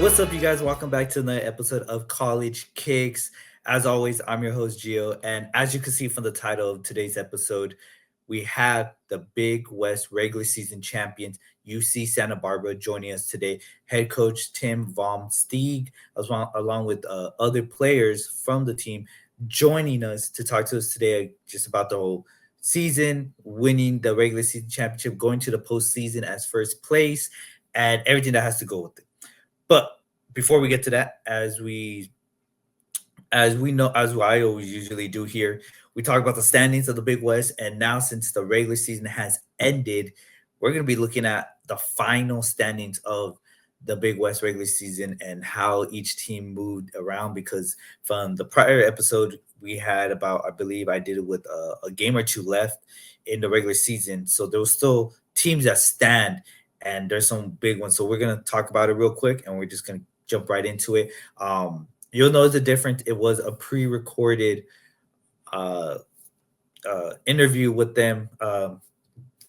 What's up, you guys? Welcome back to another episode of College Kicks. As always, I'm your host, Gio. And as you can see from the title of today's episode, we have the Big West regular season champions, UC Santa Barbara, joining us today. Head coach Tim Vom Steeg, along with other players from the team, joining us to talk to us today just about the whole season, winning the regular season championship, going to the postseason as first place, and everything that has to go with it. But before we get to that, as we know, as I always usually do here, we talk about the standings of the Big West. And now, since the regular season has ended, we're going to be looking at the final standings of the Big West regular season and how each team moved around. Because from the prior episode, we had about, I believe I did it with a game or two left in the regular season. So there was still teams that stand, and there's some big ones. So we're going to talk about it real quick, and we're just going to jump right into it. You'll notice the difference. It was a pre-recorded uh, interview with them.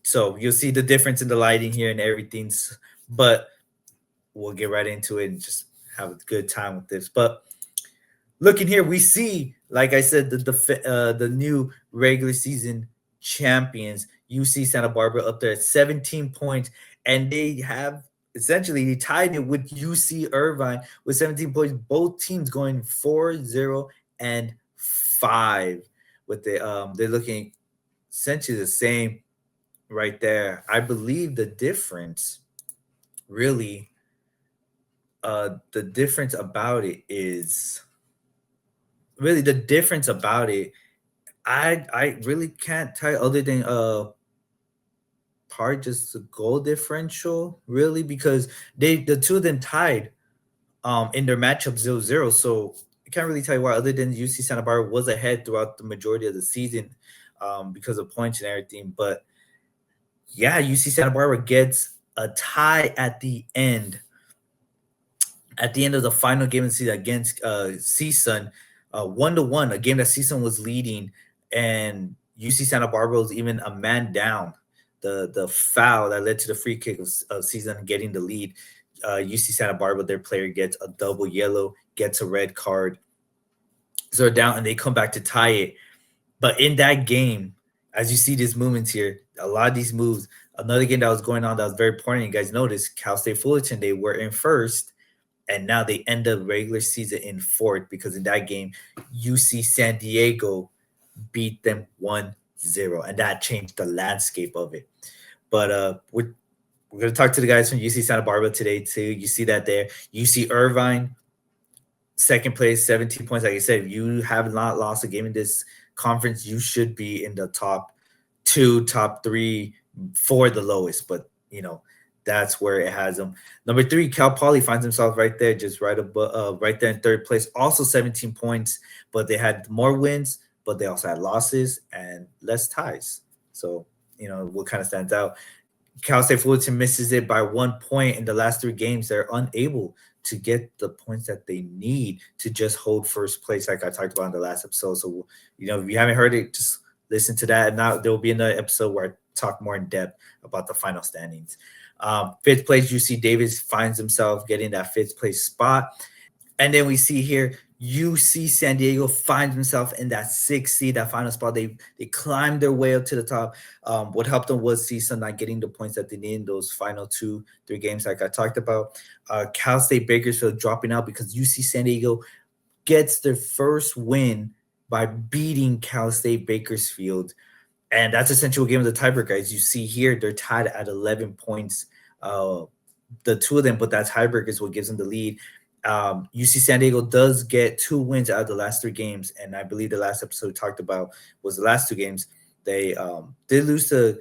So you'll see the difference in the lighting here and everything. But we'll get right into it and just have a good time with this. But looking here, we see, like I said, the new regular season champions, UC Santa Barbara, up there at 17 points, and they have essentially tied it with UC Irvine with 17 points. Both teams going 4-0 and 5 with they're looking essentially the same right there. I believe the difference really the difference about it is really the difference about it. I really can't tell you other than part just the goal differential, really, because the two of them tied in their matchup 0-0. So I can't really tell you why, other than UC Santa Barbara was ahead throughout the majority of the season because of points and everything. But yeah, UC Santa Barbara gets a tie at the end of the final game of the season against CSUN, 1-1, a game that CSUN was leading, and UC Santa Barbara was even a man down. The foul that led to the free kick of CSUN getting the lead. UC Santa Barbara, their player gets a double yellow, gets a red card. So they're down, and they come back to tie it. But in that game, as you see these movements here, a lot of these moves, another game that was going on that was very important, you guys noticed, Cal State Fullerton, they were in first, and now they end the regular season in fourth because in that game, UC San Diego beat them 1-0, and that changed the landscape of it. But we're going to talk to the guys from UC Santa Barbara today, too. You see that there. UC Irvine, second place, 17 points. Like I said, if you have not lost a game in this conference, you should be in the top 2, top 3 for the lowest. But, that's where it has them. Number 3, Cal Poly finds himself right there, just right above, right there in third place. Also 17 points, but they had more wins, but they also had losses and less ties. So, what kind of stands out? Cal State Fullerton misses it by 1 point in the last 3 games. They're unable to get the points that they need to just hold first place, like I talked about in the last episode. So, if you haven't heard it, just listen to that. Now there will be another episode where I talk more in depth about the final standings. Fifth place, UC Davis finds himself getting that fifth place spot. And then we see here UC San Diego finds himself in that 6th seed, that final spot. They climbed their way up to the top. What helped them was CSUN not getting the points that they need in those final 2-3 games, like I talked about. Cal State Bakersfield dropping out because UC San Diego gets their first win by beating Cal State Bakersfield. And that's essentially a game of the tiebreaker. As you see here, they're tied at 11 points. The two of them, but that tiebreaker is what gives them the lead. UC San Diego does get 2 wins out of the last 3 games, and I believe the last episode we talked about was the last 2 games. They did lose to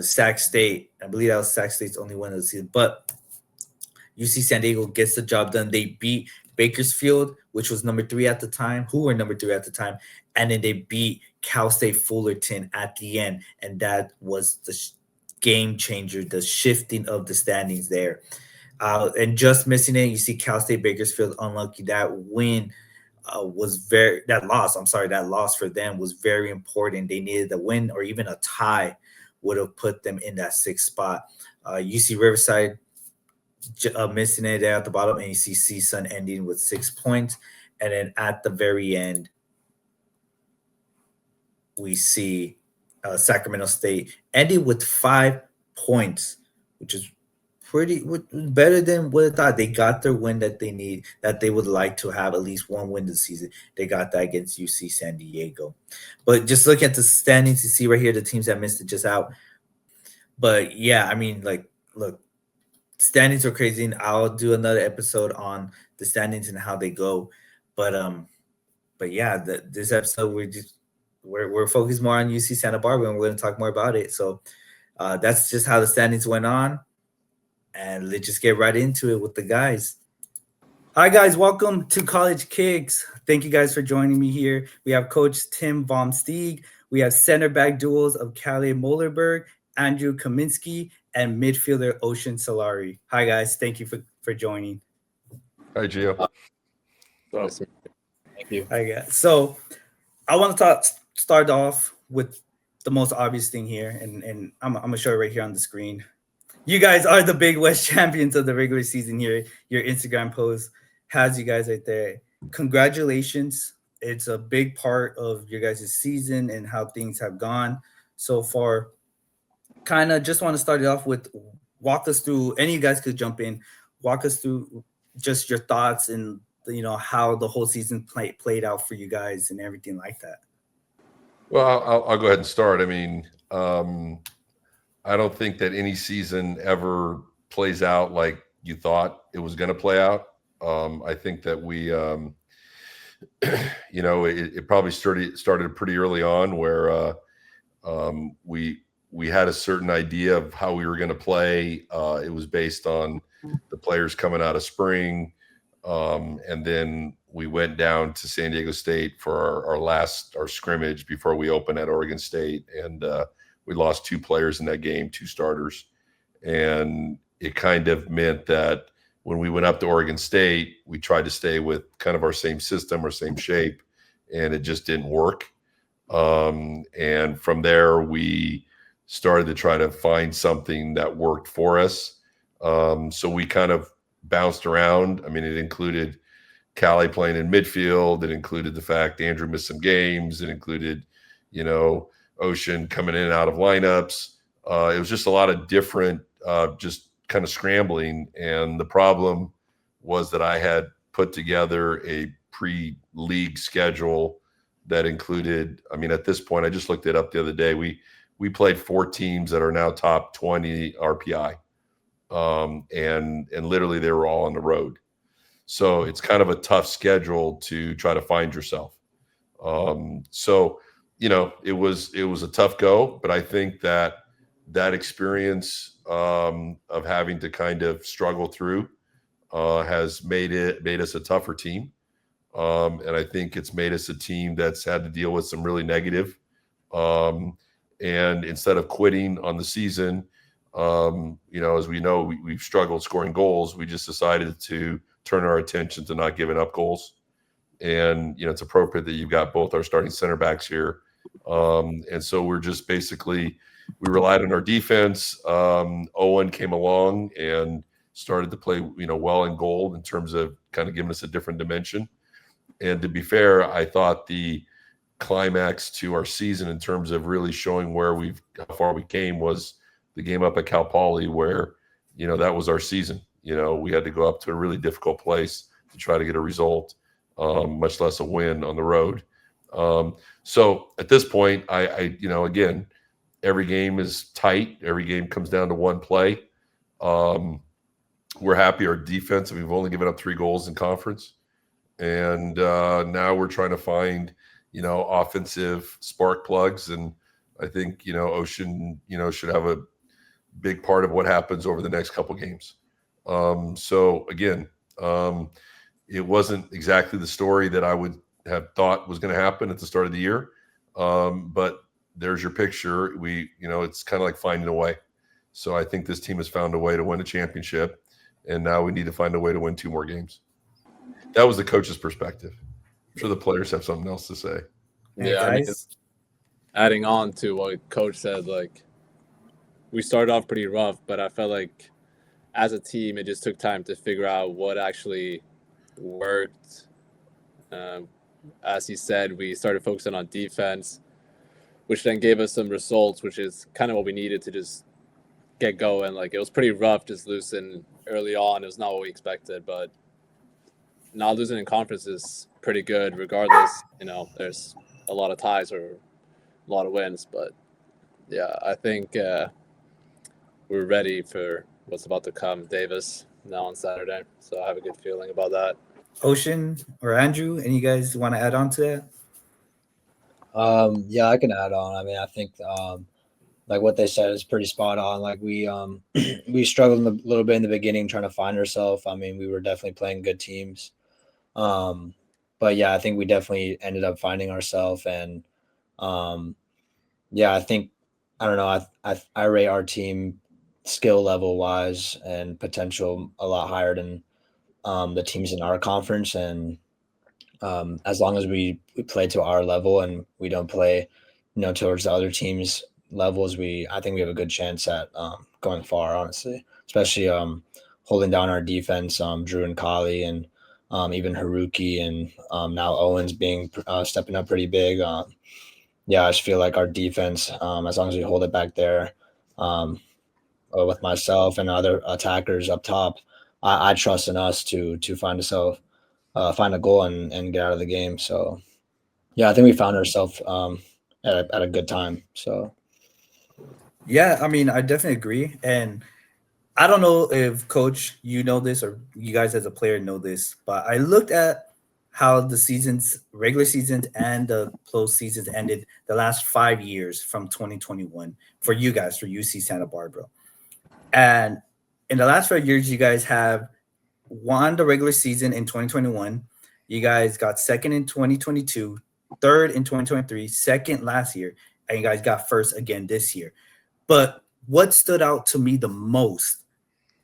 Sac State. I believe that was Sac State's only win of the season, but UC San Diego gets the job done. They beat Bakersfield, which was number 3 at the time, and then they beat Cal State Fullerton at the end, and that was the game changer, the shifting of the standings there. And just missing it, you see Cal State Bakersfield unlucky. That loss for them was very important. They needed a win or even a tie would have put them in that 6th spot. UC Riverside missing it there at the bottom, and you see CSUN ending with 6 points, and then at the very end, we see Sacramento State ending with 5 points, which is better than what I thought. They got their win that they need, that they would like to have at least one win this season. They got that against UC San Diego. But just look at the standings, you see right here the teams that missed it just out. But yeah, I mean, like, look, standings are crazy, and I'll do another episode on the standings and how they go. But yeah, this episode we're focused more on UC Santa Barbara, and we're going to talk more about it. So that's just how the standings went on, and let's just get right into it with the guys. Hi guys, welcome to College Kicks. Thank you guys for joining me here. We have Coach Tim Vom Steeg. We have center back duels of Calle Mollerberg Andrew Kamienski, and midfielder Ocean Salari. Hi guys, thank you for joining. Hi Gio. Awesome. Thank you. Hi guys. So I want to start off with the most obvious thing here, and I'm gonna show it right here on the screen. You guys are the Big West champions of the regular season here. Your Instagram post has you guys right there. Congratulations. It's a big part of your guys' season and how things have gone so far. Kind of just want to start it off with, walk us through, any of you guys could jump in, walk us through just your thoughts and how the whole season played out for you guys and everything like that. Well, I'll go ahead and start. I mean, I don't think that any season ever plays out like you thought it was going to play out. I think that we, it probably started pretty early on where we had a certain idea of how we were going to play. It was based on the players coming out of spring. And then we went down to San Diego State for our scrimmage before we opened at Oregon State. And we lost 2 players in that game, 2 starters. And it kind of meant that when we went up to Oregon State, we tried to stay with kind of our same system or same shape, and it just didn't work. And from there, we started to try to find something that worked for us. So we kind of bounced around. I mean, it included Calle playing in midfield. It included the fact Andrew missed some games. It included, Ocean coming in and out of lineups. It was just a lot of different, just kind of scrambling. And the problem was that I had put together a pre-league schedule that included, I mean, at this point, I just looked it up the other day. We played 4 teams that are now top 20 RPI. And literally they were all on the road. So it's kind of a tough schedule to try to find yourself. It was a tough go, but I think that experience of having to kind of struggle through has made us a tougher team. And I think it's made us a team that's had to deal with some really negative. And instead of quitting on the season, as we know, we've struggled scoring goals. We just decided to turn our attention to not giving up goals. And, it's appropriate that you've got both our starting center backs here. And so we're just basically, we relied on our defense. Owen came along and started to play, well in goal in terms of kind of giving us a different dimension. And to be fair, I thought the climax to our season in terms of really showing how far we came was the game up at Cal Poly, where, that was our season. We had to go up to a really difficult place to try to get a result, much less a win on the road. So at this point, I again, every game is tight. Every game comes down to one play. We're happy our defense, we've only given up 3 goals in conference. And now we're trying to find, offensive spark plugs. And I think, Ocean, should have a big part of what happens over the next couple games. So again, it wasn't exactly the story that I would have thought was going to happen at the start of the year. But there's your picture. It's kind of like finding a way. So I think this team has found a way to win a championship, and now we need to find a way to win 2 more games. That was the coach's perspective. I'm sure the players have something else to say. Yeah, I mean, adding on to what Coach said, like, we started off pretty rough, but I felt like as a team, it just took time to figure out what actually worked. As he said, we started focusing on defense, which then gave us some results, which is kind of what we needed to just get going. Like, it was pretty rough just losing early on. It was not what we expected, but not losing in conference is pretty good regardless. There's a lot of ties or a lot of wins, but yeah, I think we're ready for what's about to come, Davis, now on Saturday. So I have a good feeling about that. Ocean or Andrew, any guys want to add on to that? Yeah, I can add on. I mean, I think like what they said is pretty spot on. Like we we struggled a little bit in the beginning trying to find ourselves. I mean, we were definitely playing good teams. But yeah, I think we definitely ended up finding ourselves, and yeah, I think I don't know. I rate our team skill level wise and potential a lot higher than the teams in our conference, and as long as we play to our level and we don't play, towards the other teams' levels, I think we have a good chance at going far. Honestly, especially holding down our defense, Drew and Kali, and even Haruki, and now Owens being stepping up pretty big. Yeah, I just feel like our defense, as long as we hold it back there, with myself and other attackers up top, I trust in us to find a goal and get out of the game. So yeah, I think we found ourselves at a good time. So Yeah, I mean, I definitely agree. And I don't know if Coach, you know this, or you guys as a player know this, but I looked at how the regular seasons and the close seasons ended the last 5 years from 2021 for you guys, for UC Santa Barbara. And in the last 5 years, you guys have won the regular season in 2021. You guys got second in 2022, third in 2023, second last year, and you guys got first again this year. But what stood out to me the most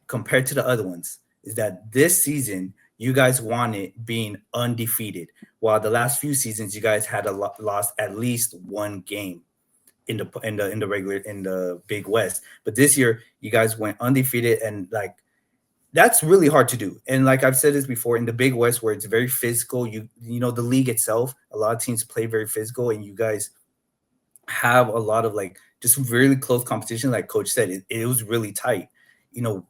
compared to the other ones is that this season you guys won it being undefeated, while the last few seasons you guys had lost at least one game in the Big West. But this year you guys went undefeated, and like that's really hard to do. And like I've said this before, in the Big West where it's very physical, you know the league itself, a lot of teams play very physical, and you guys have a lot of like just really close competition. Like Coach said, it was really tight. What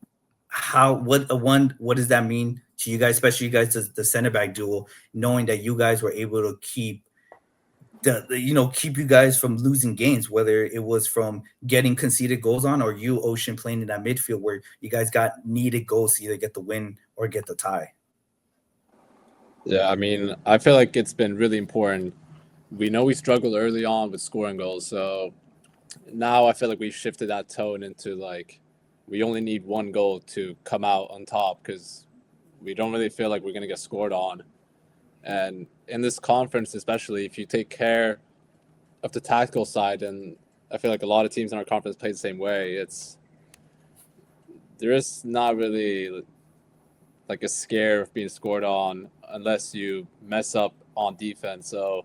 does that mean to you guys, especially you guys, the center back duel, knowing that you guys were able to keep you guys from losing games, whether it was from getting conceded goals on, or you, Ocean, playing in that midfield where you guys got needed goals to either get the win or get the tie. Yeah, I mean, I feel like it's been really important. We know we struggled early on with scoring goals, so now I feel like we've shifted that tone into like we only need one goal to come out on top, because we don't really feel like we're going to get scored on. And in this conference, especially, if you take care of the tactical side, and I feel like a lot of teams in our conference play the same way, there is not really like a scare of being scored on unless you mess up on defense. So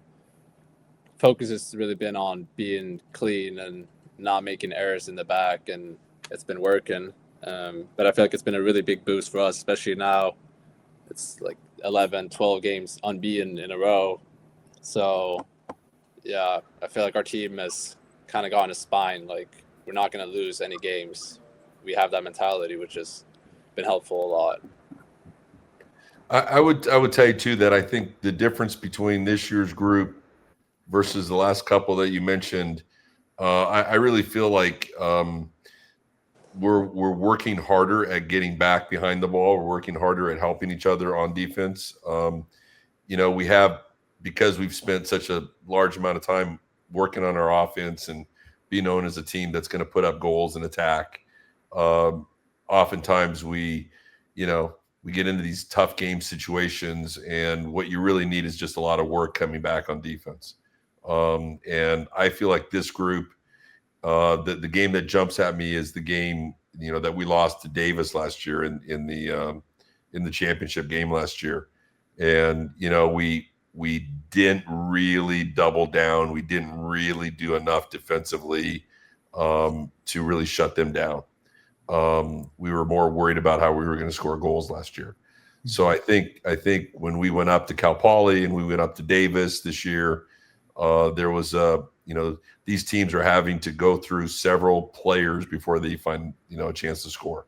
focus has really been on being clean and not making errors in the back, and it's been working. But I feel like it's been a really big boost for us, especially now. It's like 11, 12 games unbeaten in a row. So, yeah, I feel like our team has kind of gotten a spine. Like, we're not going to lose any games. We have that mentality, which has been helpful a lot. I would tell you, too, that I think the difference between this year's group versus the last couple that you mentioned, I really feel like we're working harder at getting back behind the ball. We're working harder at helping each other on defense. We have, because we've spent such a large amount of time working on our offense and being known as a team that's going to put up goals and attack. Oftentimes we get into these tough game situations, and what you really need is just a lot of work coming back on defense. And I feel like this group, the game that jumps at me is the game, that we lost to Davis last year in the championship game last year. And, we didn't really double down. We didn't really do enough defensively to really shut them down. we were more worried about how we were going to score goals last year. So I think when we went up to Cal Poly and we went up to Davis this year, there was these teams are having to go through several players before they find a chance to score.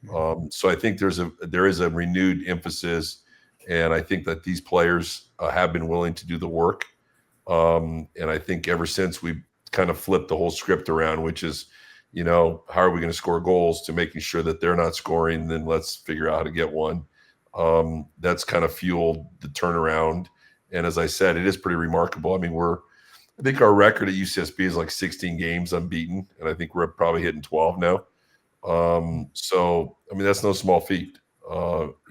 So I think there is a renewed emphasis, and I think that these players have been willing to do the work. And I think ever since we kind of flipped the whole script around, which is, how are we going to score goals, to making sure that they're not scoring, then let's figure out how to get one. That's kind of fueled the turnaround. And as I said, it is pretty remarkable. I mean, I think our record at UCSB is like 16 games unbeaten, and I think we're probably hitting 12 now. So, I mean, that's no small feat,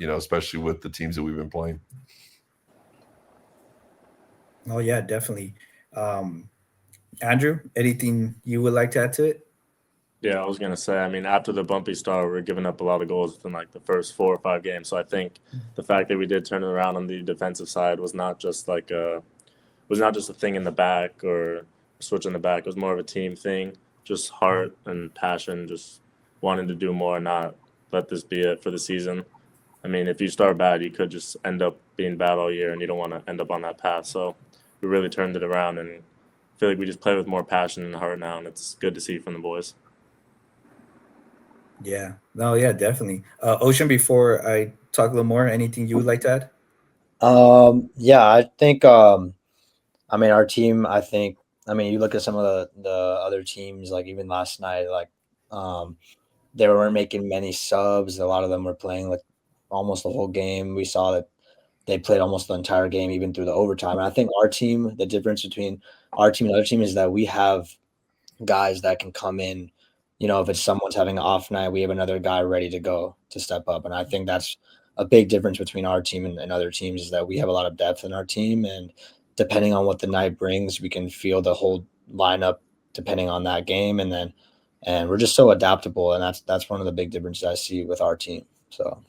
especially with the teams that we've been playing. Oh yeah, definitely. Andrew, anything you would like to add to it? Yeah, I was going to say, I mean, after the bumpy start, we were giving up a lot of goals within like the first 4 or 5 games. So I think the fact that we did turn it around on the defensive side was not just a thing in the back or switch in the back. It was more of a team thing, just heart and passion, just wanting to do more and not let this be it for the season. I mean, if you start bad, you could just end up being bad all year, and you don't want to end up on that path. So we really turned it around, and I feel like we just play with more passion and heart now, and it's good to see from the boys. Yeah. No, yeah, definitely. Ocean, before I talk a little more, anything you would like to add? Yeah, I think I mean our team, you look at some of the other teams, like even last night, like they weren't making many subs. A lot of them were playing like almost the whole game. We saw that they played almost the entire game, even through the overtime. And I think our team, the difference between our team and other team is that we have guys that can come in. If it's someone's having an off night, we have another guy ready to go to step up. And I think that's a big difference between our team and other teams, is that we have a lot of depth in our team. And depending on what the night brings, we can field the whole lineup depending on that game. And we're just so adaptable. And that's one of the big differences I see with our team. So.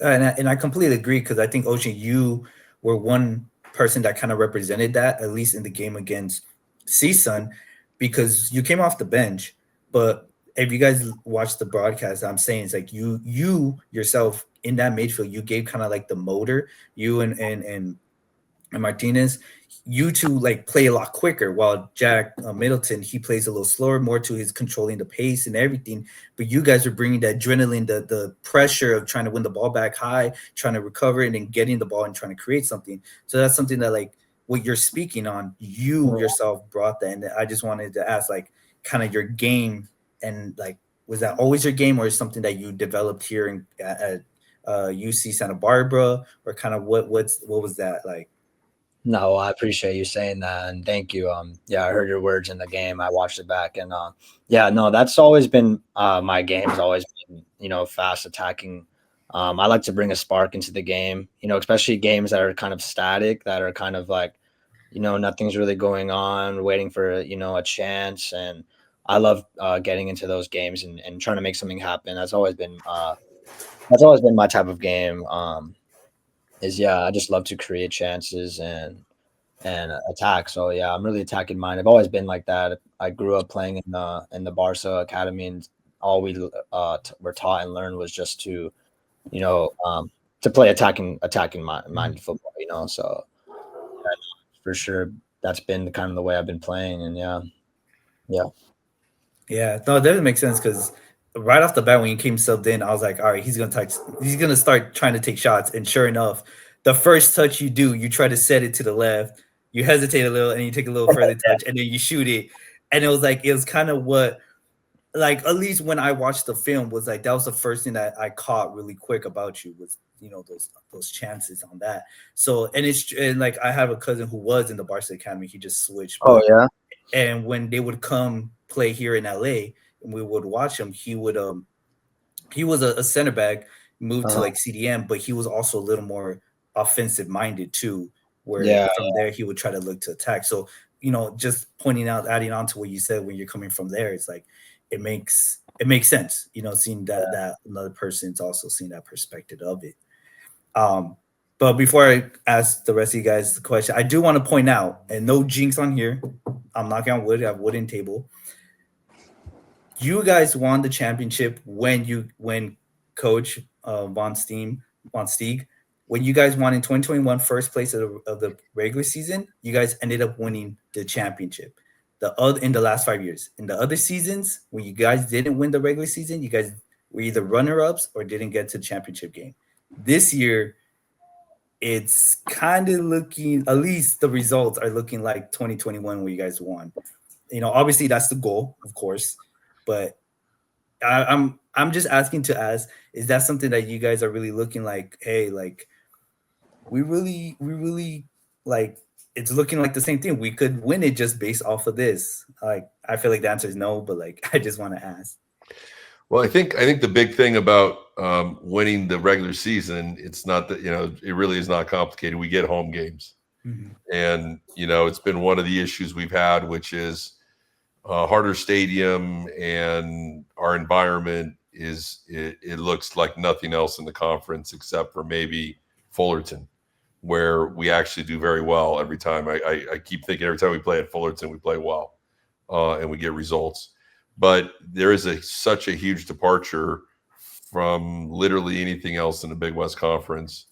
And I completely agree, because I think, Ocean, you were one person that kind of represented that, at least in the game against CSUN, because you came off the bench. But if you guys watch the broadcast, I'm saying it's like you yourself in that midfield, you gave kind of like the motor. You and Martinez, you two like play a lot quicker, while Jack Middleton, he plays a little slower, more to his controlling the pace and everything. But you guys are bringing that adrenaline, the pressure of trying to win the ball back high, trying to recover it, and then getting the ball and trying to create something. So that's something that, like, what you're speaking on, you yourself brought that. And I just wanted to ask, like, kind of your game, and like, was that always your game, or is something that you developed here at UC Santa Barbara, or kind of what was that like? No, I appreciate you saying that, and thank you. Yeah, I heard your words in the game. I watched it back, and yeah, no, that's always been my game. Has always been, fast attacking. I like to bring a spark into the game, especially games that are kind of static, that are kind of like, nothing's really going on, waiting for a chance. And I love getting into those games and trying to make something happen. That's always been my type of game. I just love to create chances and attack. So yeah, I'm really attacking mine. I've always been like that. I grew up playing in the Barca Academy, and all we were taught and learned was just to play attacking minded football. So yeah, for sure, that's been kind of the way I've been playing. And yeah. No, that doesn't make sense, because right off the bat, when you came subbed in, I was like, all right, he's gonna start trying to take shots. And sure enough, the first touch you do, you try to set it to the left, you hesitate a little, and you take a little further touch, and then you shoot it. And it was kind of what, like, at least when I watched the film, was like, that was the first thing that I caught really quick about you, was those chances on that. So, and like, I have a cousin who was in the Barca Academy. He just switched. Oh yeah. And when they would come play here in LA, and we would watch him, he was a center back, moved to like CDM, but he was also a little more offensive minded too, where from there he would try to look to attack. So, just pointing out, adding on to what you said, when you're coming from there, it's like, it makes sense, seeing that another person's also seeing that perspective of it. But before I ask the rest of you guys the question, I do want to point out, and no jinx on here, I'm knocking on wood, I have wooden table. you guys won the championship when Coach Von Steeg, when you guys won in 2021 first place of the regular season, you guys ended up winning the championship. The other in the last 5 years, in the other seasons when you guys didn't win the regular season, you guys were either runner-ups or didn't get to the championship game. This year, it's kind of looking, at least the results are looking like 2021 where you guys won. Obviously that's the goal, of course, but I'm just asking to ask, is that something that you guys are really looking like, hey, like we really like it's looking like the same thing. We could win it just based off of this. Like I feel like the answer is no, but like I just want to ask. Well, I think the big thing about winning the regular season, it's not that it really is not complicated. We get home games, and it's been one of the issues we've had, which is harder stadium, and our environment it looks like nothing else in the conference except for maybe Fullerton, where we actually do very well every time. I keep thinking every time we play at Fullerton, we play well, and we get results. But there is such a huge departure from literally anything else in the Big West Conference.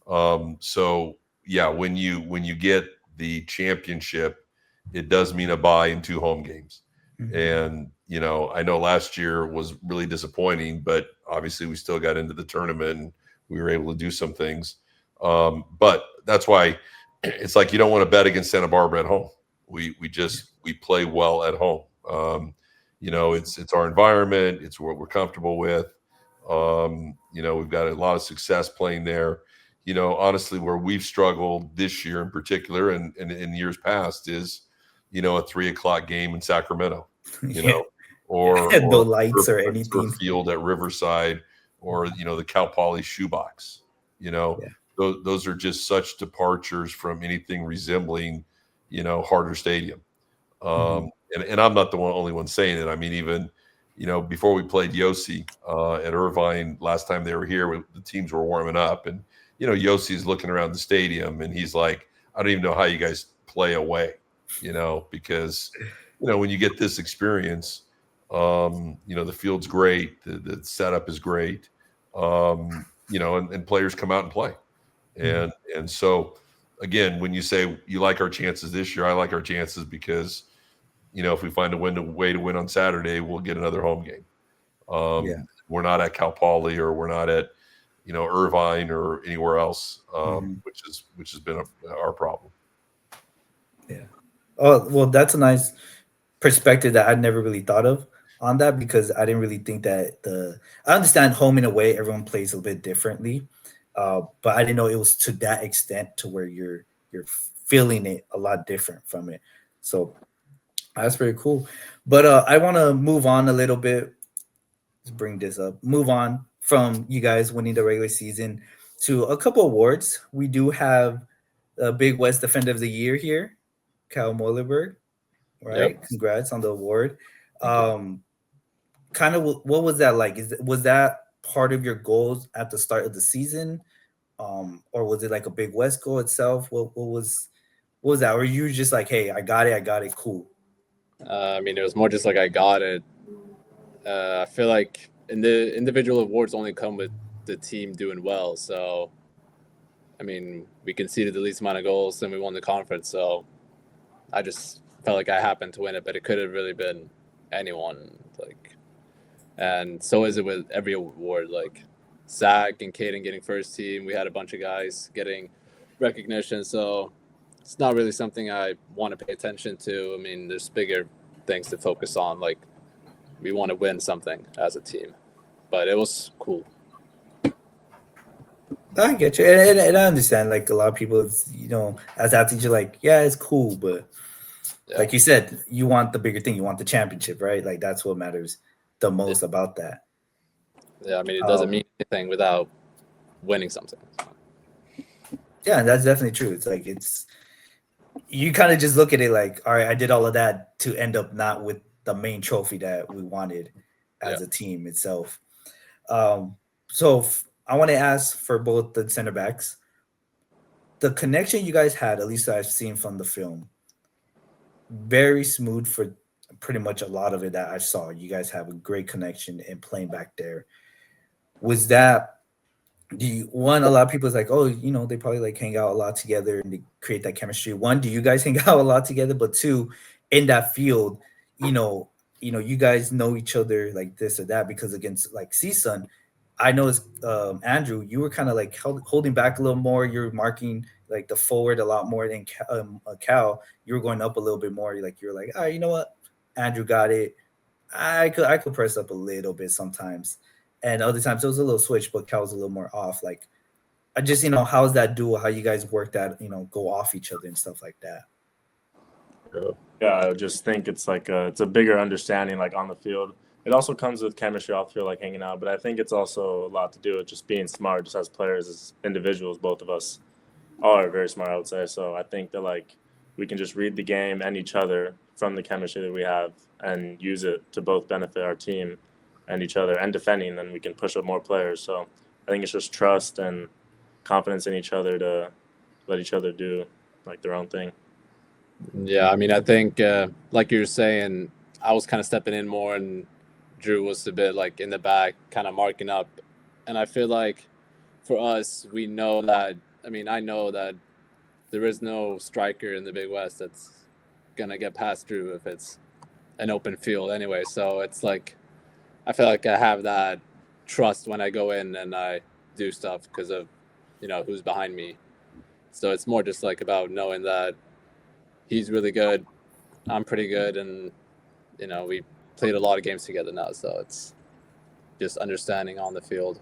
So yeah, when you get the championship, it does mean a bye in 2 home games. And I know last year was really disappointing, but obviously we still got into the tournament and we were able to do some things. But that's why it's like you don't want to bet against Santa Barbara at home. We play well at home. It's our environment. It's what we're comfortable with. We've got a lot of success playing there. Honestly, where we've struggled this year in particular and in years past is, a 3:00 game in Sacramento, or no lights or anything. Field at Riverside, or, the Cal Poly shoebox. Those are just such departures from anything resembling, harder stadium. And I'm not the only one saying it. I mean, even, before we played Yossi at Irvine last time they were here, the teams were warming up, and Yossi's looking around the stadium and he's like, I don't even know how you guys play away, because when you get this experience, the field's great, the setup is great, and players come out and play, and so again, when you say you like our chances this year, I like our chances because if we find a way to win on Saturday, we'll get another home game. We're not at Cal Poly, or we're not at Irvine or anywhere else, which has been our problem. Yeah. Oh, well, that's a nice perspective that I'd never really thought of on that, because I didn't really think that I understand home and away, everyone plays a bit differently, but I didn't know it was to that extent to where you're feeling it a lot different from it. So that's pretty cool. But I want to move on a little bit. Let's bring this up. Move on from you guys winning the regular season to a couple awards. We do have a Big West Defender of the Year here, Calle Mollerberg. Right? Yep. Congrats on the award. Kind of what was that like? Was that part of your goals at the start of the season? Or was it like a Big West goal itself? What was that? Or you just like, hey, I got it, cool? It was more just like I got it. I feel like the individual awards only come with the team doing well. So, we conceded the least amount of goals and we won the conference. So I just felt like I happened to win it, but it could have really been anyone. And so is it with every award. Like Zach and Caden getting first team. We had a bunch of guys getting recognition. So it's not really something I want to pay attention to. There's bigger things to focus on. Like we want to win something as a team, but it was cool. I get you, and I understand. Like a lot of people, as athletes, you're like, yeah, it's cool, but like you said, you want the bigger thing. You want the championship, right? Like that's what matters the most about that. Yeah, it doesn't mean anything without winning something. Yeah, that's definitely true. It's like you kind of just look at it like, all right, I did all of that to end up not with the main trophy that we wanted as a team itself. So I want to ask for both the center backs, the connection you guys had, at least I've seen from the film, very smooth for pretty much a lot of it that I saw. You guys have a great connection and playing back there. Was that a lot of people is like, oh, they probably like hang out a lot together and they create that chemistry. One, do you guys hang out a lot together? But two, in that field, you guys know each other like this or that, because against like CSUN, I noticed Andrew, you were kind of like holding back a little more. You're marking like the forward a lot more than Cal. You were going up a little bit more. You're like, all right, you know what? Andrew got it. I could press up a little bit sometimes. And other times it was a little switch, but Cal was a little more off. Like, I just, how's that duo? How you guys work that, go off each other and stuff like that? Yeah, I just think it's like it's a bigger understanding like on the field. It also comes with chemistry off the field, like hanging out. But I think it's also a lot to do with just being smart, just as players, as individuals. Both of us are very smart, I would say. So I think that like we can just read the game and each other from the chemistry that we have and use it to both benefit our team and each other and defending. Then we can push up more players. So I think it's just trust and confidence in each other to let each other do like their own thing. Yeah, I mean, I think like you were saying, I was kind of stepping in more and Drew was a bit like in the back, kind of marking up. And I feel like for us, we know that, I know that there is no striker in the Big West that's going to get past Drew if it's an open field anyway. So it's like, I feel like I have that trust when I go in and I do stuff because of, who's behind me. So it's more just like about knowing that he's really good, I'm pretty good, and, we played a lot of games together now, so it's just understanding on the field.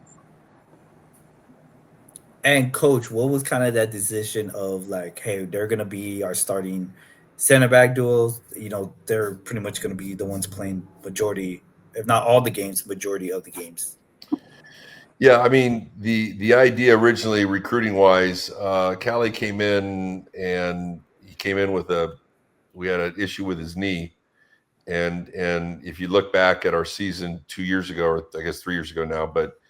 And coach, what was kind of that decision of like, hey, they're going to be our starting center back duos? They're pretty much going to be the ones playing majority, if not all the games, majority of the games. Yeah, I mean, the idea originally, recruiting wise, Calle came in and he came in we had an issue with his knee. And if you look back at our season 2 years ago, or I guess 3 years ago now, but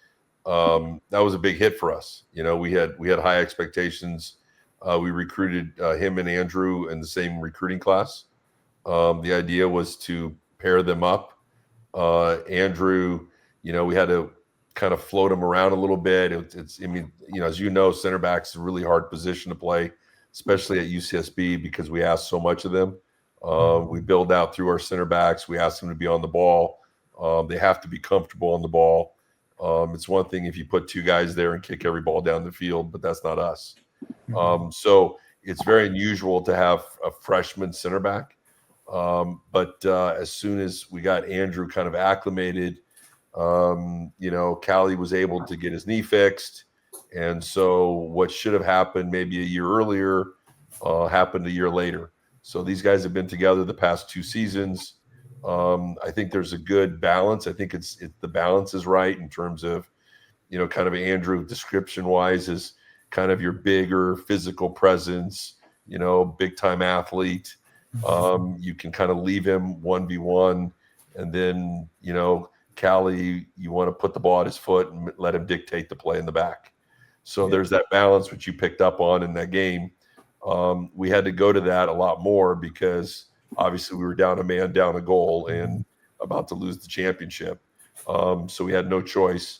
that was a big hit for us. We had high expectations. We recruited him and Andrew in the same recruiting class. The idea was to pair them up. Andrew, we had to kind of float him around a little bit. As center back's a really hard position to play, especially at UCSB, because we ask so much of them. We build out through our center backs. We ask them to be on the ball. They have to be comfortable on the ball. It's one thing if you put two guys there and kick every ball down the field, but that's not us. So it's very unusual to have a freshman center back. But as soon as we got Andrew kind of acclimated, Calle was able to get his knee fixed. And so what should have happened maybe a year earlier happened a year later. So these guys have been together the past 2 seasons. I think there's a good balance. I think the balance is right in terms of, kind of Andrew description wise is kind of your bigger physical presence, big time athlete. You can kind of leave him 1v1, and then, Calle, you want to put the ball at his foot and let him dictate the play in the back. So there's that balance which you picked up on in that game. We had to go to that a lot more because obviously we were down a man, down a goal, and about to lose the championship. So we had no choice.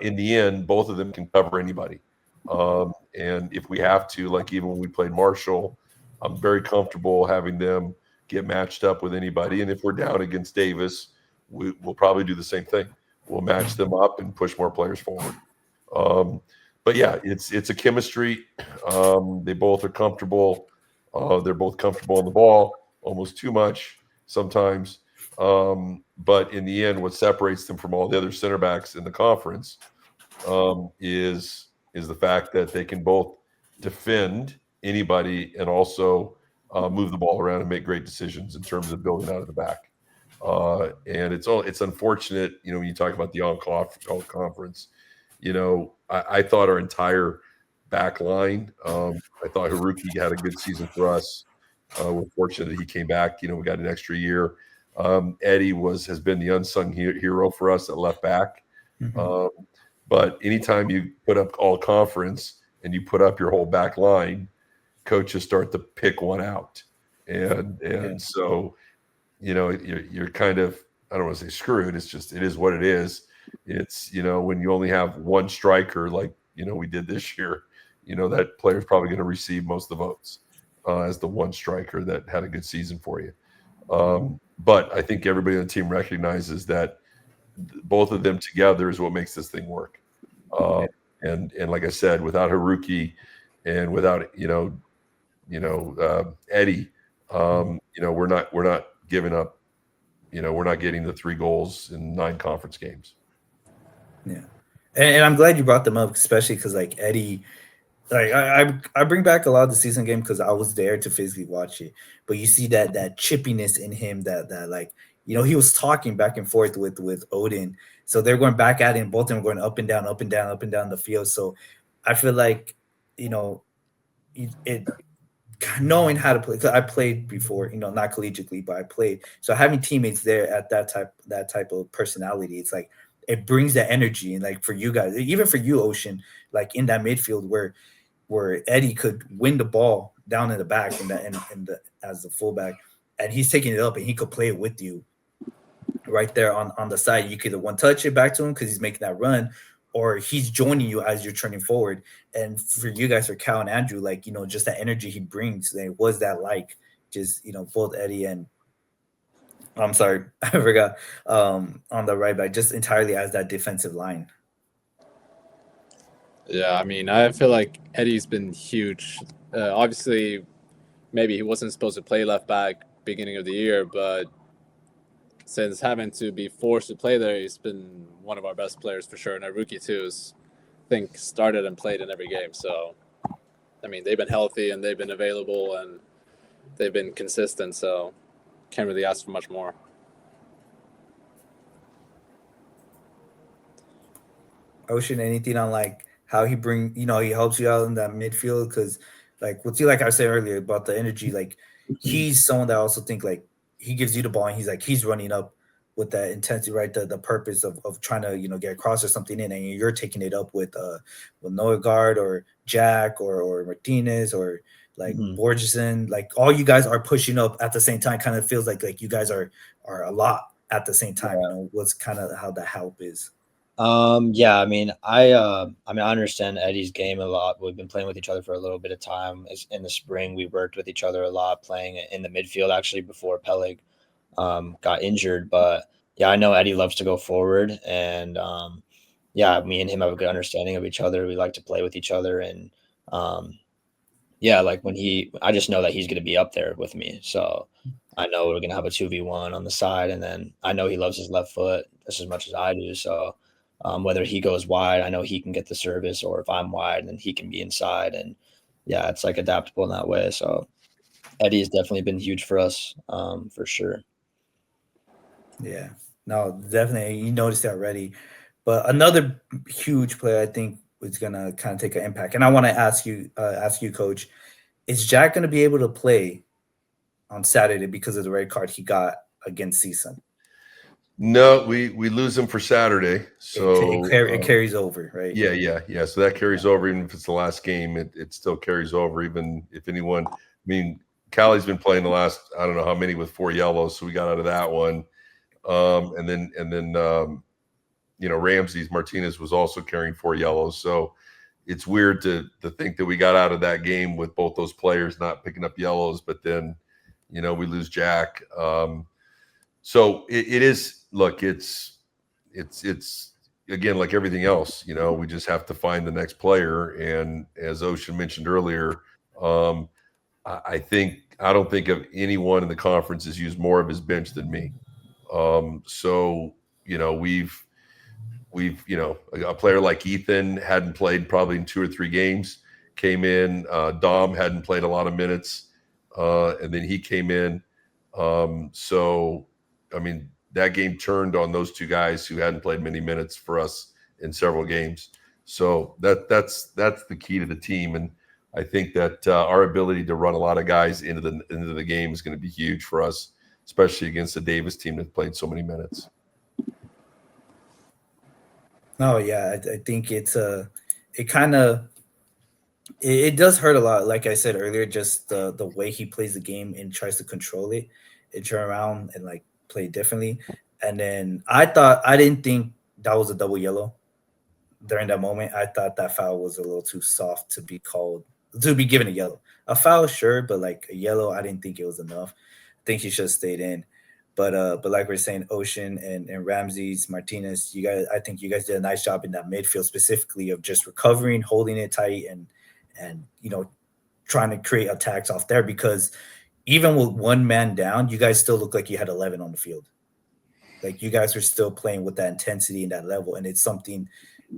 In the end, both of them can cover anybody. And if we have to, like even when we played Marshall, I'm very comfortable having them get matched up with anybody. And if we're down against Davis, we'll probably do the same thing. We'll match them up and push more players forward. But yeah, it's a chemistry. They both are comfortable. They're both comfortable on the ball, almost too much sometimes. But in the end, what separates them from all the other center backs in the conference is the fact that they can both defend anybody and also move the ball around and make great decisions in terms of building out of the back. And it's unfortunate, when you talk about the all conference, I thought our entire back line, I thought Haruki had a good season for us. We're fortunate that he came back. We got an extra year. Eddie has been the unsung hero for us at left back. But anytime you put up all conference and you put up your whole back line, coaches start to pick one out. And so you're kind of, I don't want to say screwed. It's just, it is what it is. It's, when you only have one striker, like, we did this year, that player's probably going to receive most of the votes as the one striker that had a good season for you. But I think everybody on the team recognizes that both of them together is what makes this thing work. And like I said, without Haruki and without, Eddie, we're not giving up. We're not getting the 3 goals in 9 conference games. Yeah, and I'm glad you brought them up, especially because like Eddie, like I bring back a lot of the season game because I was there to physically watch it. But you see that chippiness in him, that like, he was talking back and forth with Odin, so they're going back at him. Both of them going up and down, up and down, up and down the field. So I feel like it knowing how to play, because I played before, not collegiately, but I played. So having teammates there at that type of personality, it's like it brings that energy. And like for you guys, even for you, Ocean, like in that midfield where Eddie could win the ball down in the back in the as the fullback, and he's taking it up and he could play it with you right there on the side. You could either one touch it back to him because he's making that run, or he's joining you as you're turning forward. And for you guys, for Cal and Andrew, like, just that energy he brings, like, was that like just, both Eddie and I'm sorry, I forgot, on the right back, just entirely as that defensive line. Yeah, I mean, I feel like Eddie's been huge. Obviously, maybe he wasn't supposed to play left back beginning of the year, but since having to be forced to play there, he's been one of our best players for sure. And our rookie too is, I think, started and played in every game. So, I mean, they've been healthy and they've been available and they've been consistent. So, can't really ask for much more. Ocean, anything on like how he he helps you out in that midfield? Because like like I said earlier about the energy, like he's someone that I also think like he gives you the ball and he's running up with that intensity, right? The purpose of trying to get across or something in, and you're taking it up with Noegard or Jack or Martinez or like Borgeson. Like all you guys are pushing up at the same time. Kind of feels like you guys are a lot at the same time. Yeah. What's kind of how the help is. Yeah, I mean, I understand Eddie's game a lot. We've been playing with each other for a little bit of time. In the spring, we worked with each other a lot, playing in the midfield actually before Peleg got injured. But yeah, I know Eddie loves to go forward, and yeah, me and him have a good understanding of each other. We like to play with each other, and yeah, like I just know that he's going to be up there with me. So I know we're going to have a 2v1 on the side, and then I know he loves his left foot just as much as I do. So whether he goes wide, I know he can get the service, or if I'm wide, then he can be inside. And yeah, it's like adaptable in that way. So Eddie has definitely been huge for us, for sure. Yeah, no, definitely. You noticed that already. But another huge player I think is gonna kind of take an impact. And I want to ask you, Coach, is Jack gonna be able to play on Saturday because of the red card he got against CSUN? No, we lose him for Saturday, so it carries over, right? Yeah. So that carries over, even if it's the last game, it still carries over. Even if anyone, I mean, Callie's been playing the last, I don't know how many, with 4 yellows, so we got out of that one. And then Ramsey's Martinez was also carrying 4 yellows, so it's weird to think that we got out of that game with both those players not picking up yellows, but then we lose Jack. So it is. Look, it's again, like everything else, we just have to find the next player. And as Ocean mentioned earlier, I don't think of anyone in the conference has used more of his bench than me. So we've a player like Ethan hadn't played probably in 2 or 3 games, came in. Dom hadn't played a lot of minutes, and then he came in. So I mean, that game turned on those 2 guys who hadn't played many minutes for us in several games. So that's the key to the team, and I think that our ability to run a lot of guys into the game is going to be huge for us, especially against the Davis team that played so many minutes. No, yeah, I think it does hurt a lot. Like I said earlier, just the way he plays the game and tries to control it. it turned around and like played differently. And then I didn't think that was a double yellow during that moment. I thought that foul was a little too soft to be given a yellow. A foul, sure, but like a yellow, I didn't think it was enough. I think he should have stayed in. But like we're saying, Ocean and Ramses, Martinez, I think you guys did a nice job in that midfield, specifically of just recovering, holding it tight, and trying to create attacks off there, because even with one man down, you guys still look like you had 11 on the field. Like you guys are still playing with that intensity and that level, and it's something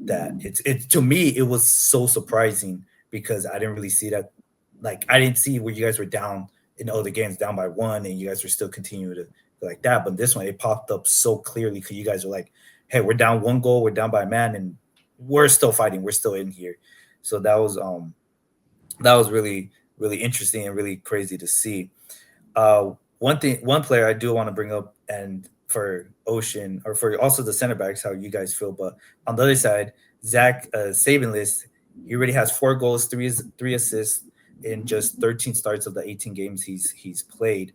that it's to me it was so surprising, because I didn't really see that. Like I didn't see where you guys were down in other games, down by 1, and you guys were still continuing to like that. But this one, it popped up so clearly, because you guys are like, hey, we're down 1 goal, we're down by a man, and we're still fighting, we're still in here. So that was really, really interesting and really crazy to see. One player I do want to bring up, and for Ocean, or for also the center backs, how you guys feel. But on the other side, Zach saving list, he already has 4 goals, 3 assists in just 13 starts of the 18 games he's played.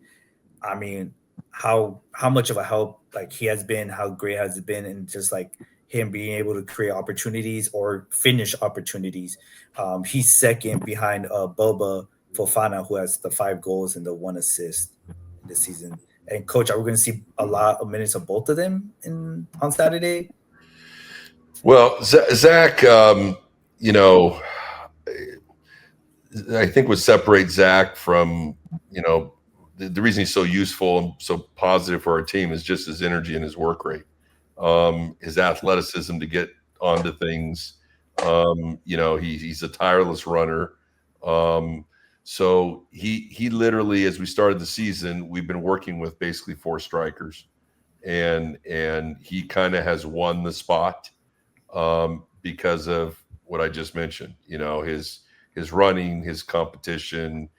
I mean, how much of a help like he has been, how great has it been, and just like him being able to create opportunities or finish opportunities. He's second behind Boba Fofana, who has the 5 goals and the 1 assist this season. And Coach, are we going to see a lot of minutes of both of them on Saturday? Well, Zach, I think what separates Zach from, the reason he's so useful and so positive for our team is just his energy and his work rate, his athleticism to get onto things. He's a tireless runner. So he literally, as we started the season, we've been working with basically 4 strikers, and he kind of has won the spot because of what I just mentioned. His running, his competition,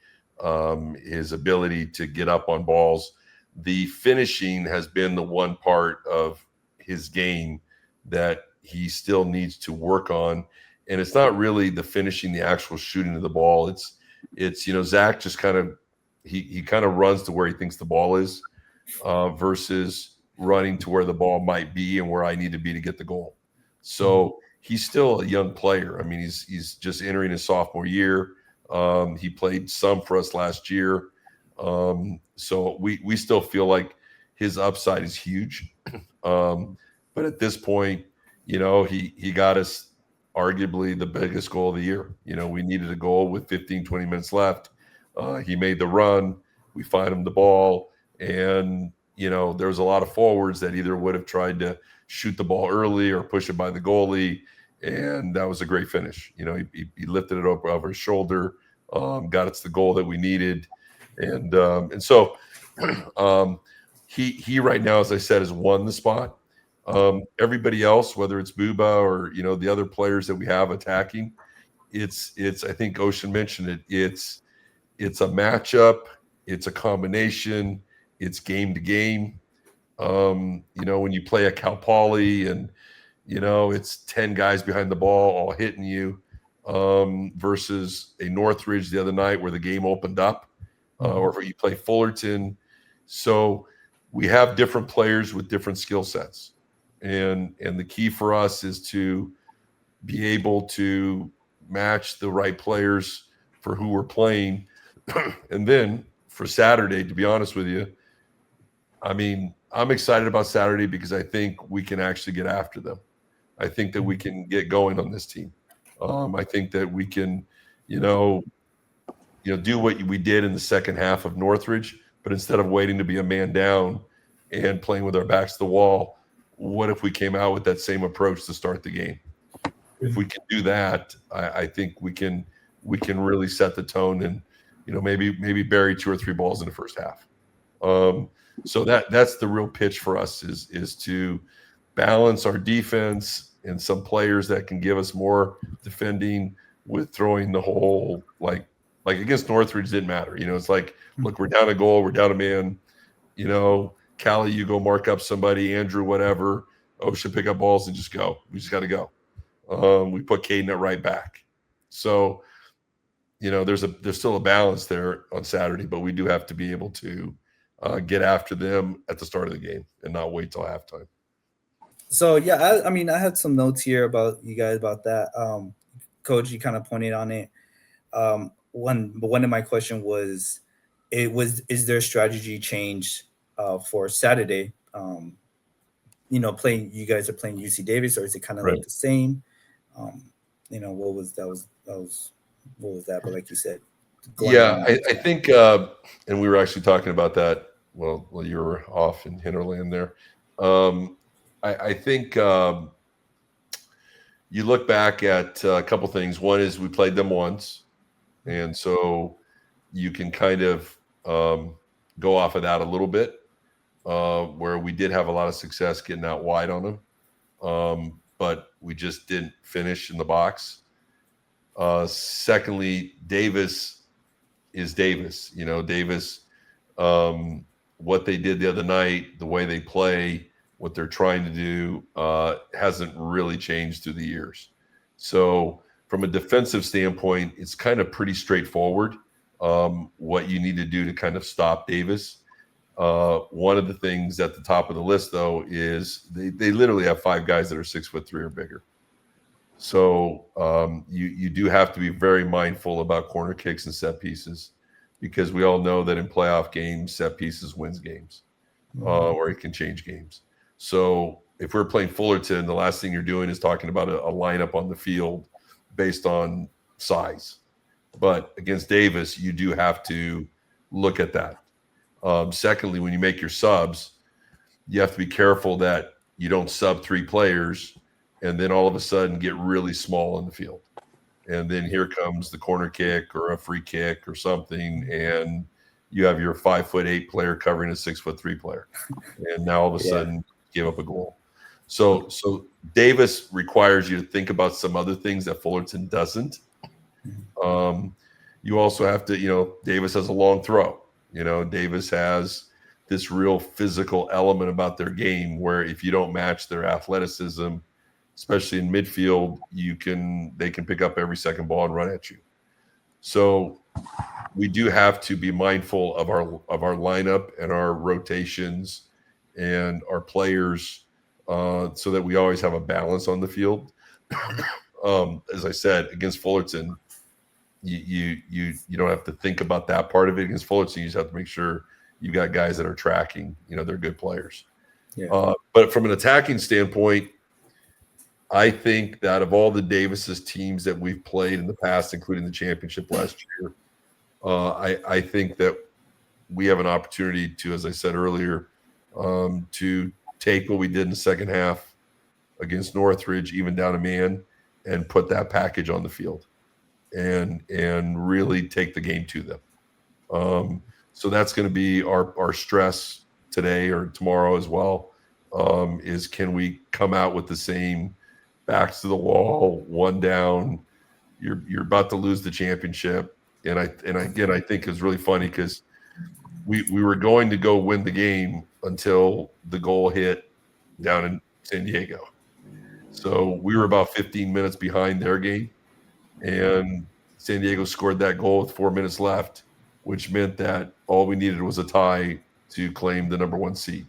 his ability to get up on balls. The finishing has been the one part of his game that he still needs to work on. And it's not really the finishing, the actual shooting of the ball. It's Zach just kind of he kind of runs to where he thinks the ball is, versus running to where the ball might be and where I need to be to get the goal. So he's still a young player. I mean, he's just entering his sophomore year. He played some for us last year. So we still feel like his upside is huge. But at this point, he got us arguably the biggest goal of the year. We needed a goal with 15, 20 minutes left. He made the run. We find him the ball. And, there was a lot of forwards that either would have tried to shoot the ball early or push it by the goalie. And that was a great finish. He lifted it over his shoulder, got us the goal that we needed. And so he right now, as I said, has won the spot. Everybody else, whether it's Booba or the other players that we have attacking, it's I think Ocean mentioned it. It's a matchup, it's a combination, it's game to game. When you play a Cal Poly and it's 10 guys behind the ball all hitting you, versus a Northridge the other night where the game opened up, or if you play Fullerton. So we have different players with different skill sets. And the key for us is to be able to match the right players for who we're playing. And then for Saturday, to be honest with you, I mean, I'm excited about Saturday because I think we can actually get after them. I think that we can get going on this team. I think that we can, do what we did in the second half of Northridge, but instead of waiting to be a man down and playing with our backs to the wall, what if we came out with that same approach to start the game? If we can do that, I think we can really set the tone and maybe bury 2 or 3 balls in the first half. So that's the real pitch for us is to balance our defense and some players that can give us more defending with throwing the whole like against Northridge didn't matter. It's like, look, we're down a goal, we're down a man. Callie, you go mark up somebody, Andrew, whatever. Ocean, pick up balls and just go. We just got to go. We put Caden at right back. So, there's still a balance there on Saturday, but we do have to be able to get after them at the start of the game and not wait till halftime. So yeah, I mean, I had some notes here about you guys about that. Coach, you kind of pointed on it. One of my question was, is there a strategy change for Saturday? You guys are playing UC Davis, or is it kind of Right. like the same? What was that? But like you said, Yeah, I think, and we were actually talking about that. Well, you were off in Hinterland there. I think you look back at a couple things. One is we played them once, and so you can kind of go off of that a little bit, where we did have a lot of success getting out wide on them, but we just didn't finish in the box. Secondly, Davis is Davis. Davis, what they did the other night, the way they play, what they're trying to do, hasn't really changed through the years. So from a defensive standpoint, it's kind of pretty straightforward what you need to do to kind of stop Davis. One of the things at the top of the list, though, is they literally have 5 guys that are 6'3" or bigger. So you do have to be very mindful about corner kicks and set pieces, because we all know that in playoff games, set pieces wins games, or it can change games. So if we're playing Fullerton, the last thing you're doing is talking about a lineup on the field based on size. But against Davis, you do have to look at that. Secondly, when you make your subs, you have to be careful that you don't sub 3 players and then all of a sudden get really small in the field. And then here comes the corner kick or a free kick or something, and you have your 5'8" player covering a 6'3" player. And now all of a sudden give up a goal. So Davis requires you to think about some other things that Fullerton doesn't. You also have to, Davis has a long throw. Davis has this real physical element about their game where if you don't match their athleticism, especially in midfield, they can pick up every second ball and run at you. So we do have to be mindful of our lineup and our rotations and our players, so that we always have a balance on the field. As I said, against Fullerton, you don't have to think about that part of it. Against Fullerton, you just have to make sure you got guys that are tracking. They're good players. Yeah. But from an attacking standpoint, I think that of all the Davis's teams that we've played in the past, including the championship last year, I think that we have an opportunity to, as I said earlier, to take what we did in the second half against Northridge, even down a man, and put that package on the field and really take the game to them. So that's going to be our stress today or tomorrow as well, is can we come out with the same backs to the wall, one down, you're about to lose the championship. And again, I think it's really funny because we were going to go win the game until the goal hit down in San Diego. So we were about 15 minutes behind their game, and San Diego scored that goal with 4 minutes left, which meant that all we needed was a tie to claim the number 1 seed.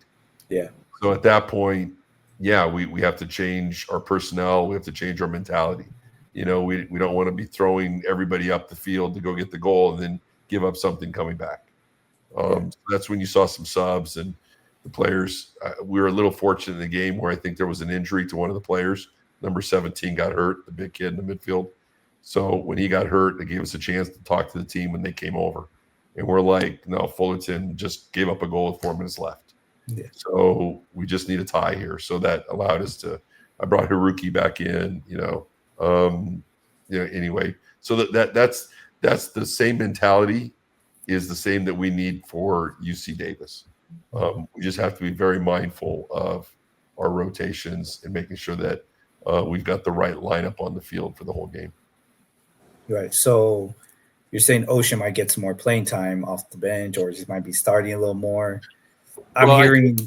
Yeah. So at that point, we have to change our personnel. We have to change our mentality. We don't want to be throwing everybody up the field to go get the goal and then give up something coming back. So that's when you saw some subs and the players. We were a little fortunate in the game where I think there was an injury to one of the players. Number 17 got hurt, the big kid in the midfield. So when he got hurt, they gave us a chance to talk to the team when they came over. And we're like, no, Fullerton just gave up a goal with 4 minutes left. Yeah. So we just need a tie here. So that allowed us to. I brought Haruki back in. Anyway. So that's the same mentality is the same that we need for UC Davis. We just have to be very mindful of our rotations and making sure that we've got the right lineup on the field for the whole game. Right. So you're saying Ocean might get some more playing time off the bench, or just might be starting a little more. I'm hearing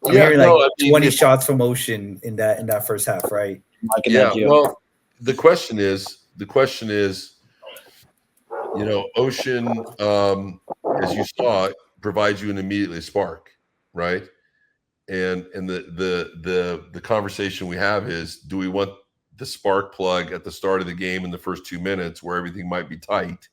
20 shots from Ocean in that first half, right? Yeah. Well, the question is, Ocean, as you saw, provides you an immediate spark, right? And the conversation we have is, do we want the spark plug at the start of the game in the first 2 minutes where everything might be tight,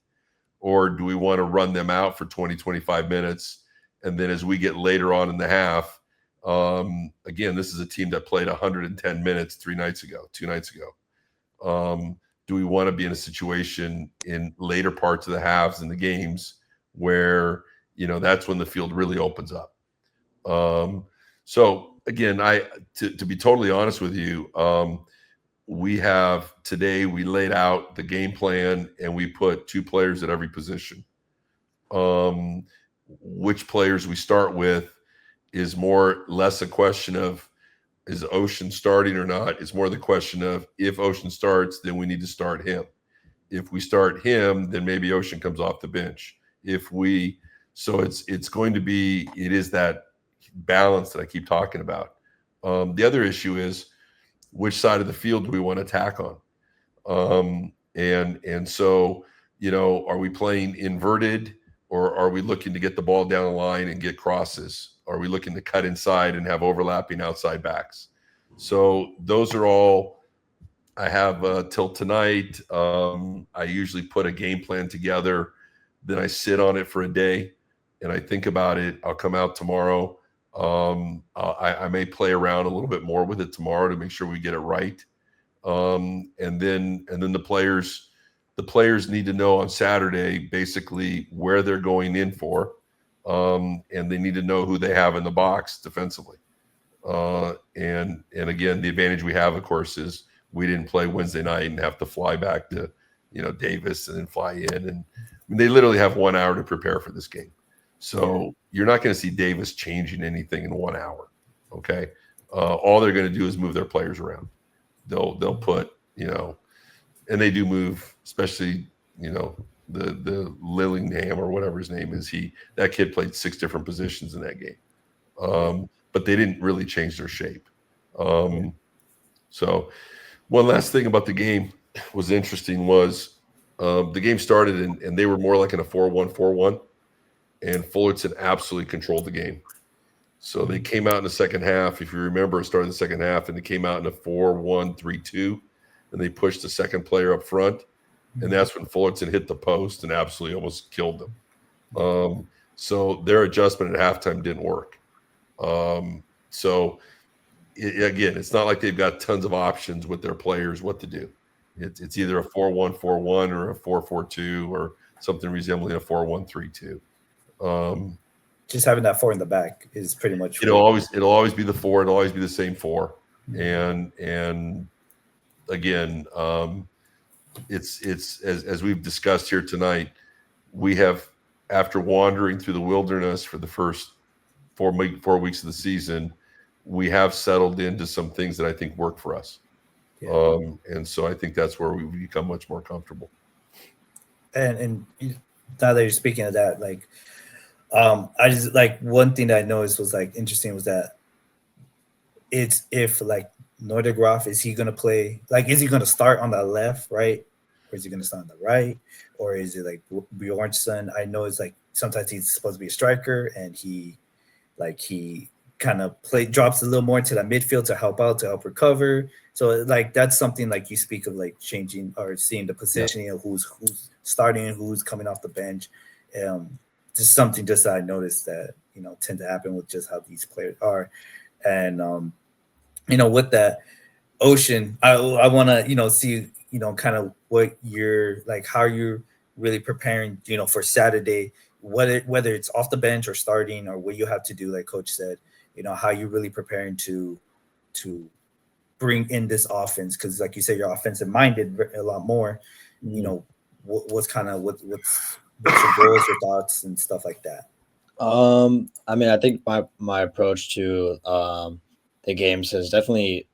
or do we want to run them out for 20, 25 minutes? And then as we get later on in the half, again, this is a team that played 110 minutes 2 nights ago. Do we want to be in a situation in later parts of the halves in the games where, that's when the field really opens up? So again, to be totally honest with you, we laid out the game plan and we put 2 players at every position. Which players we start with is less a question of, is Ocean starting or not? It's more the question of, if Ocean starts, then we need to start him. If we start him, then maybe Ocean comes off the bench. So it's going to be, it is that balance that I keep talking about. The other issue is, which side of the field do we want to attack on? And so, are we playing inverted, or are we looking to get the ball down the line and get crosses? Are we looking to cut inside and have overlapping outside backs? So those are all I have till tonight. I usually put a game plan together, then I sit on it for a day and I think about it. I'll come out tomorrow. I may play around a little bit more with it tomorrow to make sure we get it right. And then the players need to know on Saturday basically where they're going in for, and they need to know who they have in the box defensively. And again, the advantage we have, of course, is we didn't play Wednesday night and have to fly back to Davis and then fly in, and they literally have 1 hour to prepare for this game. So you're not going to see Davis changing anything in 1 hour. Okay. All they're going to do is move their players around. They'll put, and they do move, especially, the Lillingham or whatever his name is. That kid played 6 different positions in that game. But they didn't really change their shape. So one last thing about the game was interesting was the game started and they were more like in a 4-1-4-1. And Fullerton absolutely controlled the game. So they came out in the second half. If you remember, it started the second half, and they came out in a 4-1-3-2, and they pushed the second player up front. And that's when Fullerton hit the post and absolutely almost killed them. So their adjustment at halftime didn't work. Again, it's not like they've got tons of options with their players what to do. It's either a 4-1-4-1 or a 4-4-2 or something resembling a 4-1-3-2. Just having that 4 in the back is pretty much. It'll always be the 4. It'll always be the same 4. And again, it's as we've discussed here tonight, we have, after wandering through the wilderness for the first 4 weeks of the season, we have settled into some things that I think work for us. Yeah. And so I think that's where we become much more comfortable. And now that you're speaking of that, I just one thing that I noticed was interesting was that it's if Nordergroff, is he going to play, is he going to start on the left, right? Or is he going to start on the right? Or is it Bjornsson? I know it's sometimes he's supposed to be a striker and he kind of drops a little more into the midfield to help recover. So that's something you speak of changing or seeing the positioning of who's starting and who's coming off the bench. Just something that I noticed that tend to happen with just how these players are. And with that, Ocean, I want to see kind of what you're how you're really preparing for Saturday, whether it's off the bench or starting, or what you have to do, like Coach said, how you're really preparing to bring in this offense, because like you said, you're offensive minded a lot more. What's your goals, your thoughts, and stuff like that? I think my approach to the games has definitely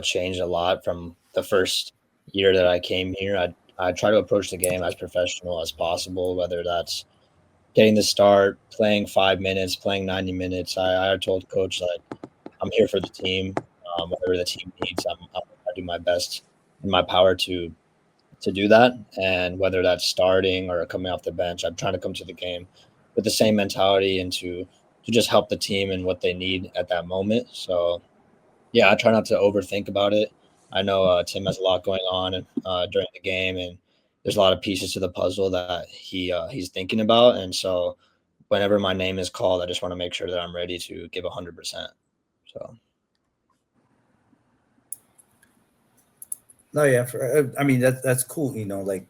changed a lot from the first year that I came here. I try to approach the game as professional as possible, whether that's getting the start, playing 5 minutes, playing 90 minutes. I told Coach I'm here for the team. Whatever the team needs, I'll do my best in my power to do that. And whether that's starting or coming off the bench, I'm trying to come to the game with the same mentality and to just help the team and what they need at that moment. So yeah, I try not to overthink about it. I know Tim has a lot going on during the game, and there's a lot of pieces to the puzzle that he's thinking about. And so whenever my name is called, I just want to make sure that I'm ready to give 100%. So. No, yeah. I mean, that's cool. Like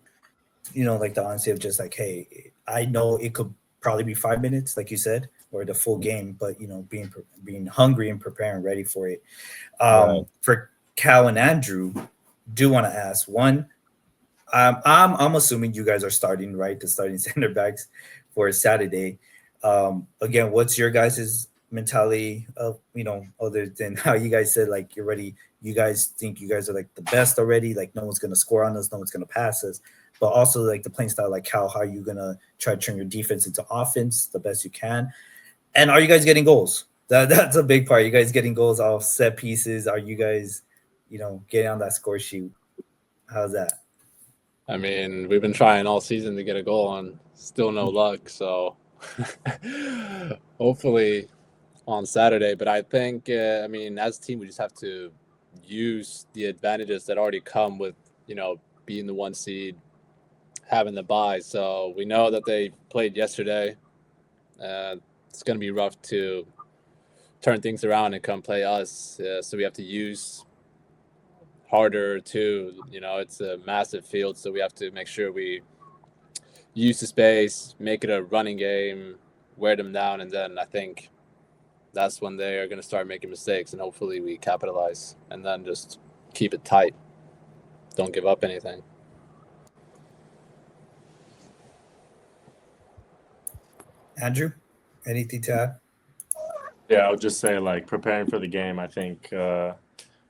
the honesty of just like, hey, I know it could probably be 5 minutes, like you said, or the full game, but being hungry and preparing, ready for it. Right. For Cal and Andrew, do want to ask one. I'm assuming you guys are starting, right? The starting center backs for Saturday. Again, what's your guys' mentality of, other than how you guys said, like, you're ready, you guys think you guys are like the best already, like no one's gonna score on us, no one's gonna pass us, but also like the playing style, like how are you gonna try to turn your defense into offense the best you can? And are you guys getting goals? That's a big part. Are you guys getting goals off set pieces? Are you guys, getting on that score sheet? How's that? I mean, we've been trying all season to get a goal on, still no luck. So hopefully on Saturday. But I think, I mean, as a team, we just have to use the advantages that already come with, being the 1 seed, having the bye. So we know that they played yesterday. It's going to be rough to turn things around and come play us. So we have to use harder too. It's a massive field, so we have to make sure we use the space, make it a running game, wear them down, and then I think that's when they are going to start making mistakes, and hopefully we capitalize and then just keep it tight. Don't give up anything. Andrew, anything to add? Yeah, I would just say, like, preparing for the game, I think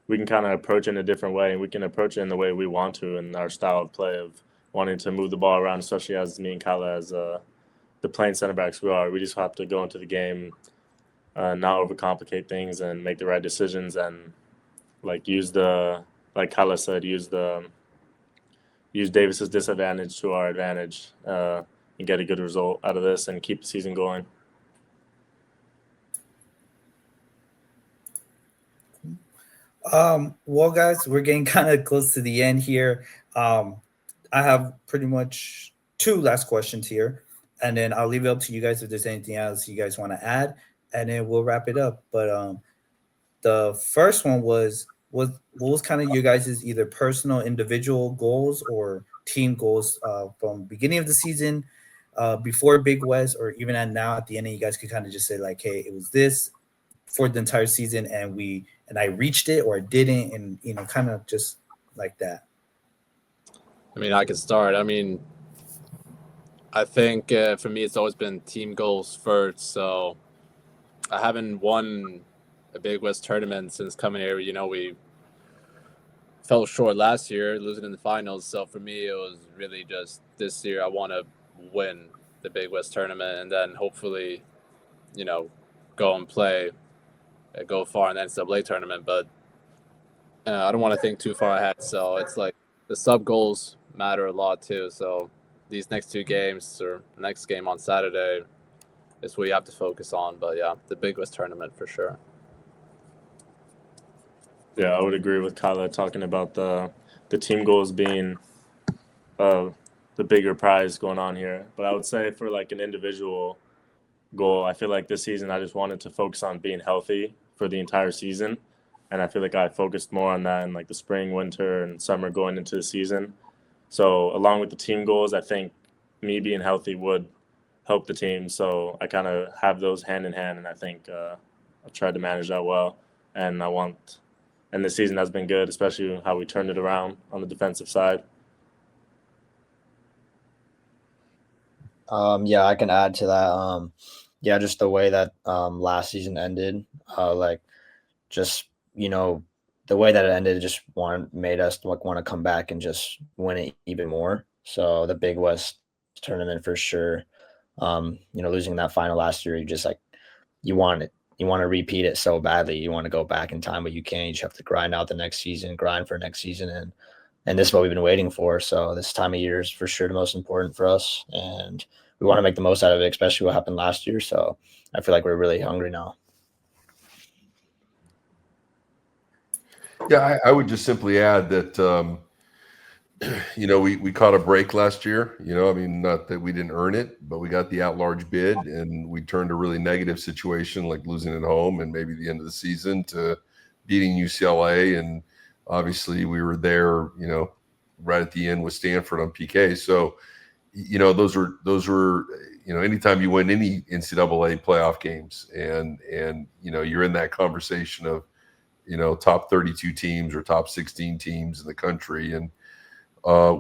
we can kind of approach it in a different way, and we can approach it in the way we want to, in our style of play of wanting to move the ball around, especially as me and Kyle, as the playing center backs we are. We just have to go into the game, not overcomplicate things, and make the right decisions, and like like Kyle said, use Davis's disadvantage to our advantage, and get a good result out of this and keep the season going. Well, guys, we're getting kind of close to the end here. I have pretty much 2 last questions here, and then I'll leave it up to you guys if there's anything else you guys want to add, and then we'll wrap it up. But the first one was what was kind of your guys' either personal, individual goals or team goals from beginning of the season, before Big West, or even now at the end, and you guys could kind of just say like, hey, it was this for the entire season, and I reached it or I didn't, and kind of just like that. I mean, I can start. I mean, I think for me, it's always been team goals first. So I haven't won a Big West tournament since coming here. We fell short last year, losing in the finals. So for me, it was really just this year I want to win the Big West tournament, and then hopefully, go and play, go far in the NCAA tournament. But I don't want to think too far ahead. So it's like the sub goals matter a lot too. So these next 2 games, or next game on Saturday, is what you have to focus on. But yeah, the Big West tournament for sure. Yeah, I would agree with Kyle talking about the team goals being the bigger prize going on here. But I would say for like an individual goal, I feel like this season I just wanted to focus on being healthy for the entire season. And I feel like I focused more on that in like the spring, winter, and summer going into the season. So along with the team goals, I think me being healthy would help the team. So I kind of have those hand in hand, and I think I've tried to manage that well. And the season has been good, especially how we turned it around on the defensive side. Yeah, I can add to that. Yeah, just the way that last season ended, the way that it ended just made us want to come back and just win it even more. So the Big West tournament for sure. Losing that final last year, you want to repeat it so badly. You want to go back in time, but you can't. You just have to grind out the next season, grind for next season, and this is what we've been waiting for. So this time of year is for sure the most important for us, and we want to make the most out of it, especially what happened last year. So I feel like we're really hungry now. Yeah, I would just simply add that, we caught a break last year. I mean, not that we didn't earn it, but we got the at-large bid, and we turned a really negative situation like losing at home and maybe the end of the season to beating UCLA. And obviously we were there, right at the end with Stanford on PK. So, those were, anytime you win any NCAA playoff games and you're in that conversation of, top 32 teams or top 16 teams in the country, and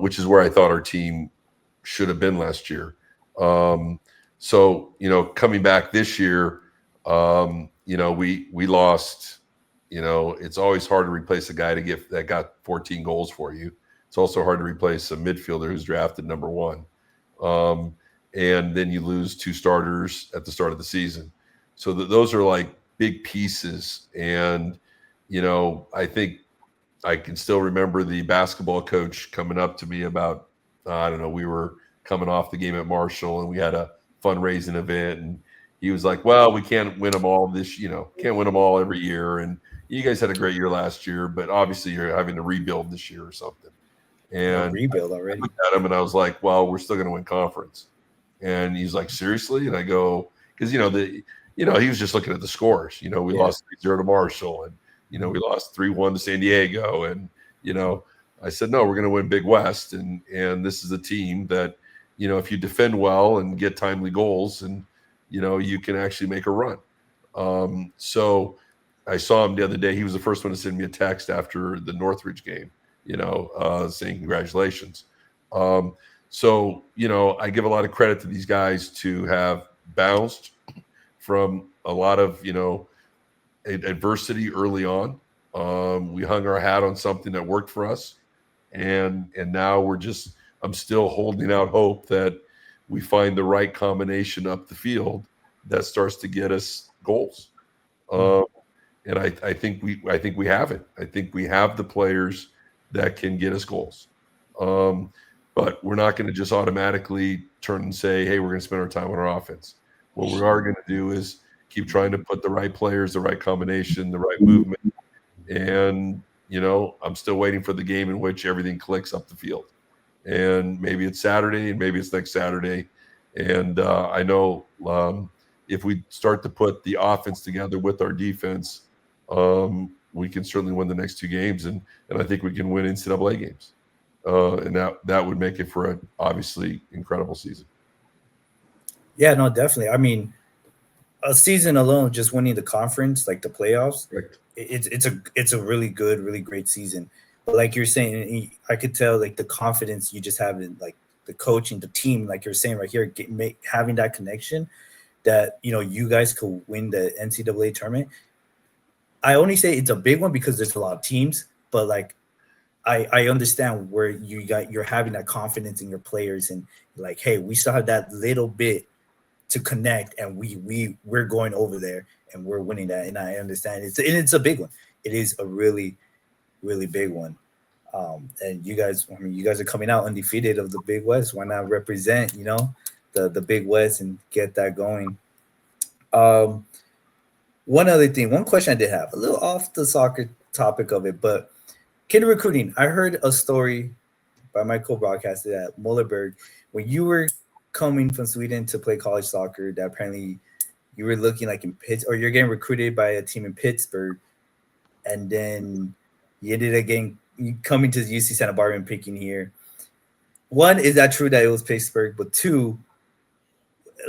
which is where I thought our team should have been last year. So, coming back this year, we lost. It's always hard to replace a guy that got 14 goals for you. It's also hard to replace a midfielder who's drafted number 1. And then you lose 2 starters at the start of the season. So those are like big pieces. And, I think I can still remember the basketball coach coming up to me about, we were coming off the game at Marshall and we had a fundraising event. And he was like, well, we can't win them all can't win them all every year. And you guys had a great year last year, but obviously you're having to rebuild this year or something. And rebuild already. I looked at him and I was like, well, we're still going to win conference. And he's like, seriously? And I go, because, he was just looking at the scores. We lost 3-0 to Marshall, and, we lost 3-1 to San Diego. And, I said, no, we're going to win Big West. And this is a team that, if you defend well and get timely goals, and, you can actually make a run. So I saw him the other day. He was the first one to send me a text after the Northridge game, saying congratulations. So, I give a lot of credit to these guys to have bounced from a lot of, adversity early on. We hung our hat on something that worked for us. And now I'm still holding out hope that we find the right combination up the field that starts to get us goals. And I think we have it. I think we have the players that can get us goals. But we're not going to just automatically turn and say, hey, we're going to spend our time on our offense. What we are going to do is keep trying to put the right players, the right combination, the right movement. And, I'm still waiting for the game in which everything clicks up the field. And maybe it's Saturday and maybe it's next Saturday. And I know if we start to put the offense together with our defense, we can certainly win the next 2 games. And I think we can win NCAA games. And that would make it for an obviously incredible season. Yeah, no, definitely. I mean, a season alone, just winning the conference, like the playoffs, Correct. It's a really good, really great season. But like you're saying, I could tell like the confidence you just have in like the coaching, the team, like you're saying right here, having that connection that you guys could win the NCAA tournament. I only say it's a big one because there's a lot of teams, but like I understand where you're having that confidence in your players and like, hey, we still have that little bit to connect, and we're going over there and we're winning that. And I understand it's a big one. It is a really, really big one. And you guys are coming out undefeated of the Big West. Why not represent, the Big West and get that going? One question I did have, a little off the soccer topic of it, but kid recruiting. I heard a story by my co-broadcaster at Mollerberg when you were coming from Sweden to play college soccer, that apparently you were looking like in Pittsburgh, or you're getting recruited by a team in Pittsburgh, and then you ended up coming to the UC Santa Barbara and picking here. One, is that true that it was Pittsburgh? But 2,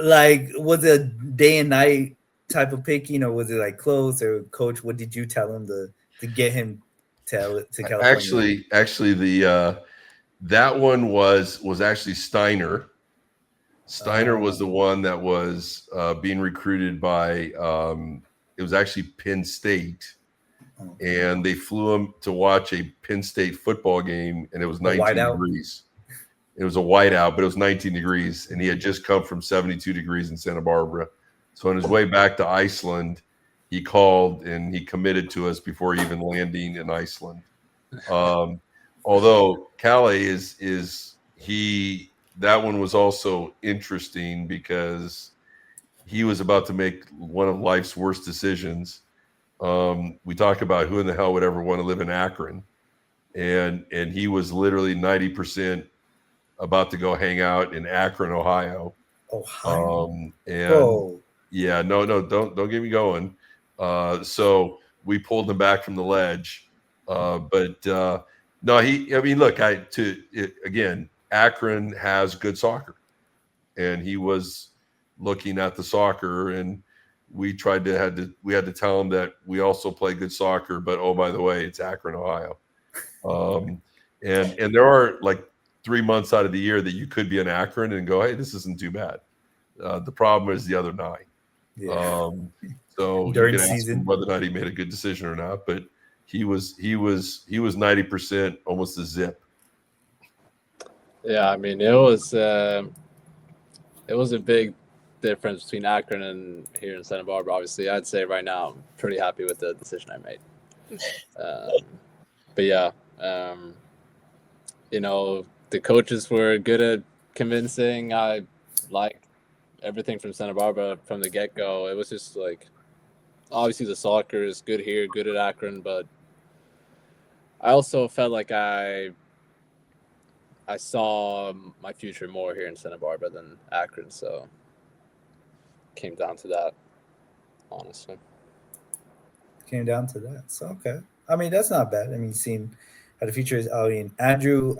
like, was it a day and night type of picking, or was it like close? Or coach, what did you tell him to get him to California? Actually, the that one was actually Steiner. Steiner was the one that was being recruited by. It was actually Penn State, and they flew him to watch a Penn State football game, and it was 19 degrees. It was a whiteout, but it was 19 degrees, and he had just come from 72 degrees in Santa Barbara. So on his way back to Iceland, he called and he committed to us before even landing in Iceland. Although Calle that one was also interesting because he was about to make one of life's worst decisions. We talk about who in the hell would ever want to live in Akron, and he was literally 90% about to go hang out in Akron, Ohio. And Whoa. yeah, no, don't get me going. So we pulled him back from the ledge. But no, I mean, look, again, Akron has good soccer, and he was looking at the soccer, and we had to tell him that we also play good soccer, but oh, by the way, it's Akron, Ohio. And there are like 3 months out of the year that you could be in Akron and go, hey, this isn't too bad. The problem is the other 9. Yeah. So During you can ask season, him whether or not he made a good decision or not, but he was 90%, almost a zip. Yeah, I mean, it was a big difference between Akron and here in Santa Barbara. Obviously, I'd say right now I'm pretty happy with the decision I made. But yeah, you know, the coaches were good at convincing. I liked everything from Santa Barbara from the get-go. It was just like, obviously the soccer is good here, good at Akron, but I also felt like I saw my future more here in Santa Barbara than Akron, so it came down to that, honestly. came down to that. So okay. I mean, that's not bad. I mean, seeing how the future is. I mean, Andrew,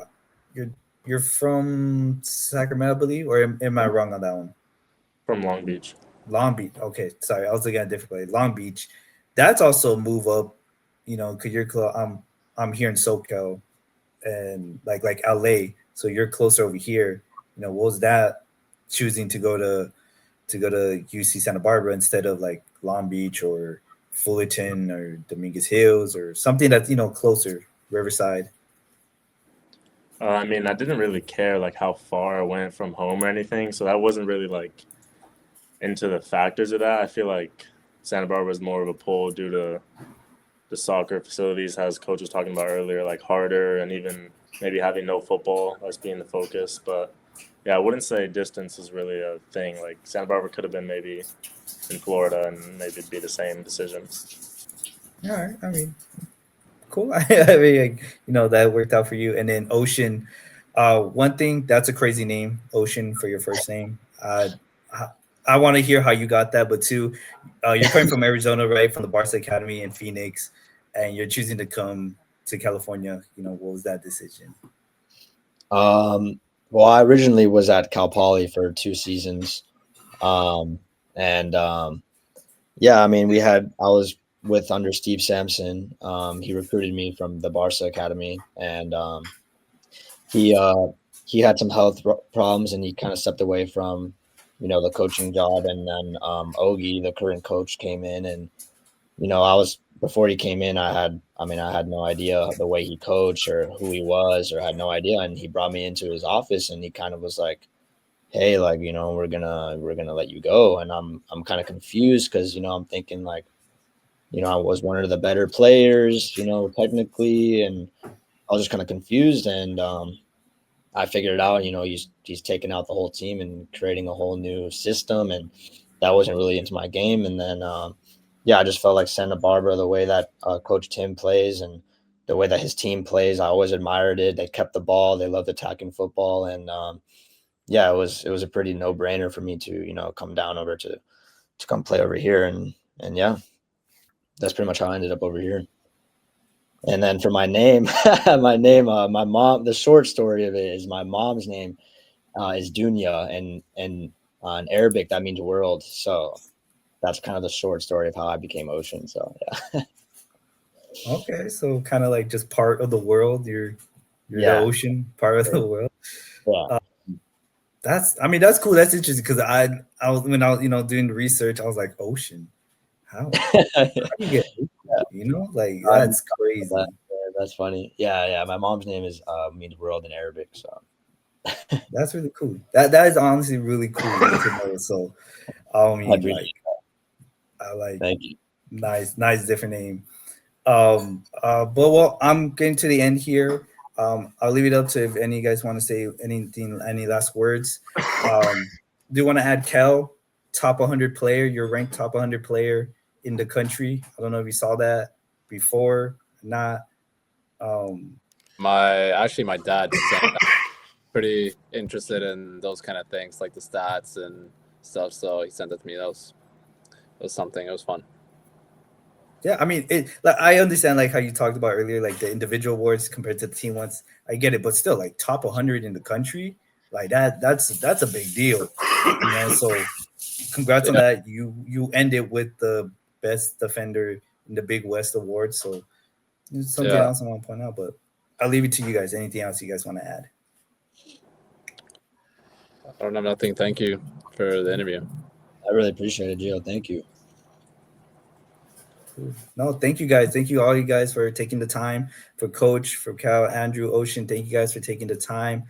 you're from Sacramento, I believe, or am I wrong on that one? From Long Beach. Long Beach. Okay, sorry, I was looking at a different place. Long Beach. That's also a move up, you know, because I'm here in SoCal, and like LA, so you're closer over here. You know, what was that choosing to go to UC Santa Barbara instead of like Long Beach or Fullerton or Dominguez Hills or something that's, you know, closer, Riverside? I mean, I didn't really care like how far I went from home or anything, so that wasn't really like into the factors of that. I feel like Santa Barbara is more of a pull due to the soccer facilities, as coach was talking about earlier, like harder, and even maybe having no football as being the focus. But yeah, I wouldn't say distance is really a thing. Like Santa Barbara could have been maybe in Florida, and maybe it'd be the same decision. All right, I mean, cool. I mean, like, you know, that worked out for you. And then Ocean, one thing, that's a crazy name, Ocean, for your first name. I want to hear how you got that, but two, you're coming from Arizona, right? From the Barca Academy in Phoenix, and you're choosing to come to California. You know, what was that decision? Well, I originally was at Cal Poly for 2 seasons. Yeah, I mean, I was with under Steve Sampson. He recruited me from the Barca Academy, and he had some health problems, and he kind of stepped away from, you know, the coaching job. And then Ogie, the current coach, came in, and, you know, before he came in, I had no idea the way he coached or who he was, or had no idea. And he brought me into his office, and he kind of was like, hey, like, you know, we're gonna let you go. And I'm kind of confused because, you know, I'm thinking like, you know, I was one of the better players, you know, technically, and I was just kind of confused. And I figured it out. You know, he's taking out the whole team and creating a whole new system, and that wasn't really into my game. And then yeah, I just felt like Santa Barbara, the way that Coach Tim plays and the way that his team plays, I always admired it. They kept the ball, they loved attacking football, and yeah, it was a pretty no brainer for me to, you know, come down over to come play over here. And yeah, that's pretty much how I ended up over here. And then for my name, my mom, the short story of it is my mom's name is Dunya, and in Arabic that means world. So that's kind of the short story of how I became Ocean. So yeah. Okay, so kind of like just part of the world. You're Yeah. the ocean, part of the world. Yeah. That's cool. That's interesting because I was, when I was, you know, doing the research, I was like, ocean. How do you get ocean? You know, like that's crazy. That's funny. Yeah. My mom's name is means world in Arabic. So that's really cool. That is honestly really cool to know. So I mean, I like thank you. Nice different name. But well, I'm getting to the end here. I'll leave it up to if any of you guys want to say anything, any last words. Do you want to add Kel, top 100 player? You're ranked top 100 player in the country. I don't know if you saw that before or not. My dad pretty interested in those kind of things, like the stats and stuff. So he sent it to me. That was something. It was fun. Yeah, I mean, like, I understand like how you talked about earlier, like the individual awards compared to the team ones. I get it, but still, like top 100 in the country, like that's a big deal, you know. So, congrats on that. You ended with the best defender in the Big West Award. So, there's something else I want to point out, but I'll leave it to you guys. Anything else you guys want to add? I don't have nothing. Thank you for the interview. I really appreciate it, Gio. Thank you. No, thank you guys. Thank you all you guys for taking the time. For Coach, for Cal, Andrew, Ocean, thank you guys for taking the time.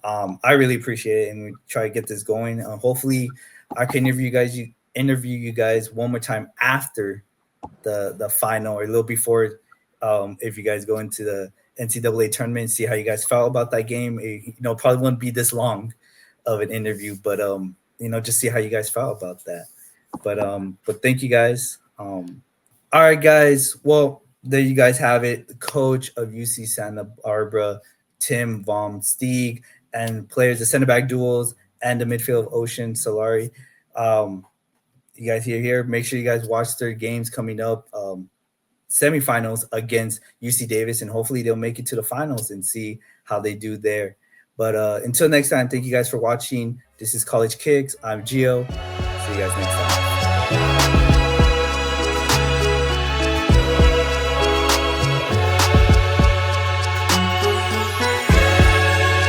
I really appreciate it, and we try to get this going. Hopefully, I can interview you guys one more time after the final or a little before, if you guys go into the NCAA tournament and see how you guys felt about that game. Probably wouldn't be this long of an interview, but just see how you guys felt about that. But thank you guys. All right, guys. Well, there you guys have it. The coach of UC Santa Barbara, Tim Vom Steeg, and players, the center back duels, and the midfield Ocean Salari. You guys here. Make sure you guys watch their games coming up. Semifinals against UC Davis, and hopefully they'll make it to the finals and see how they do there. But until next time, thank you guys for watching. This is College Kicks. I'm Gio. See you guys next time.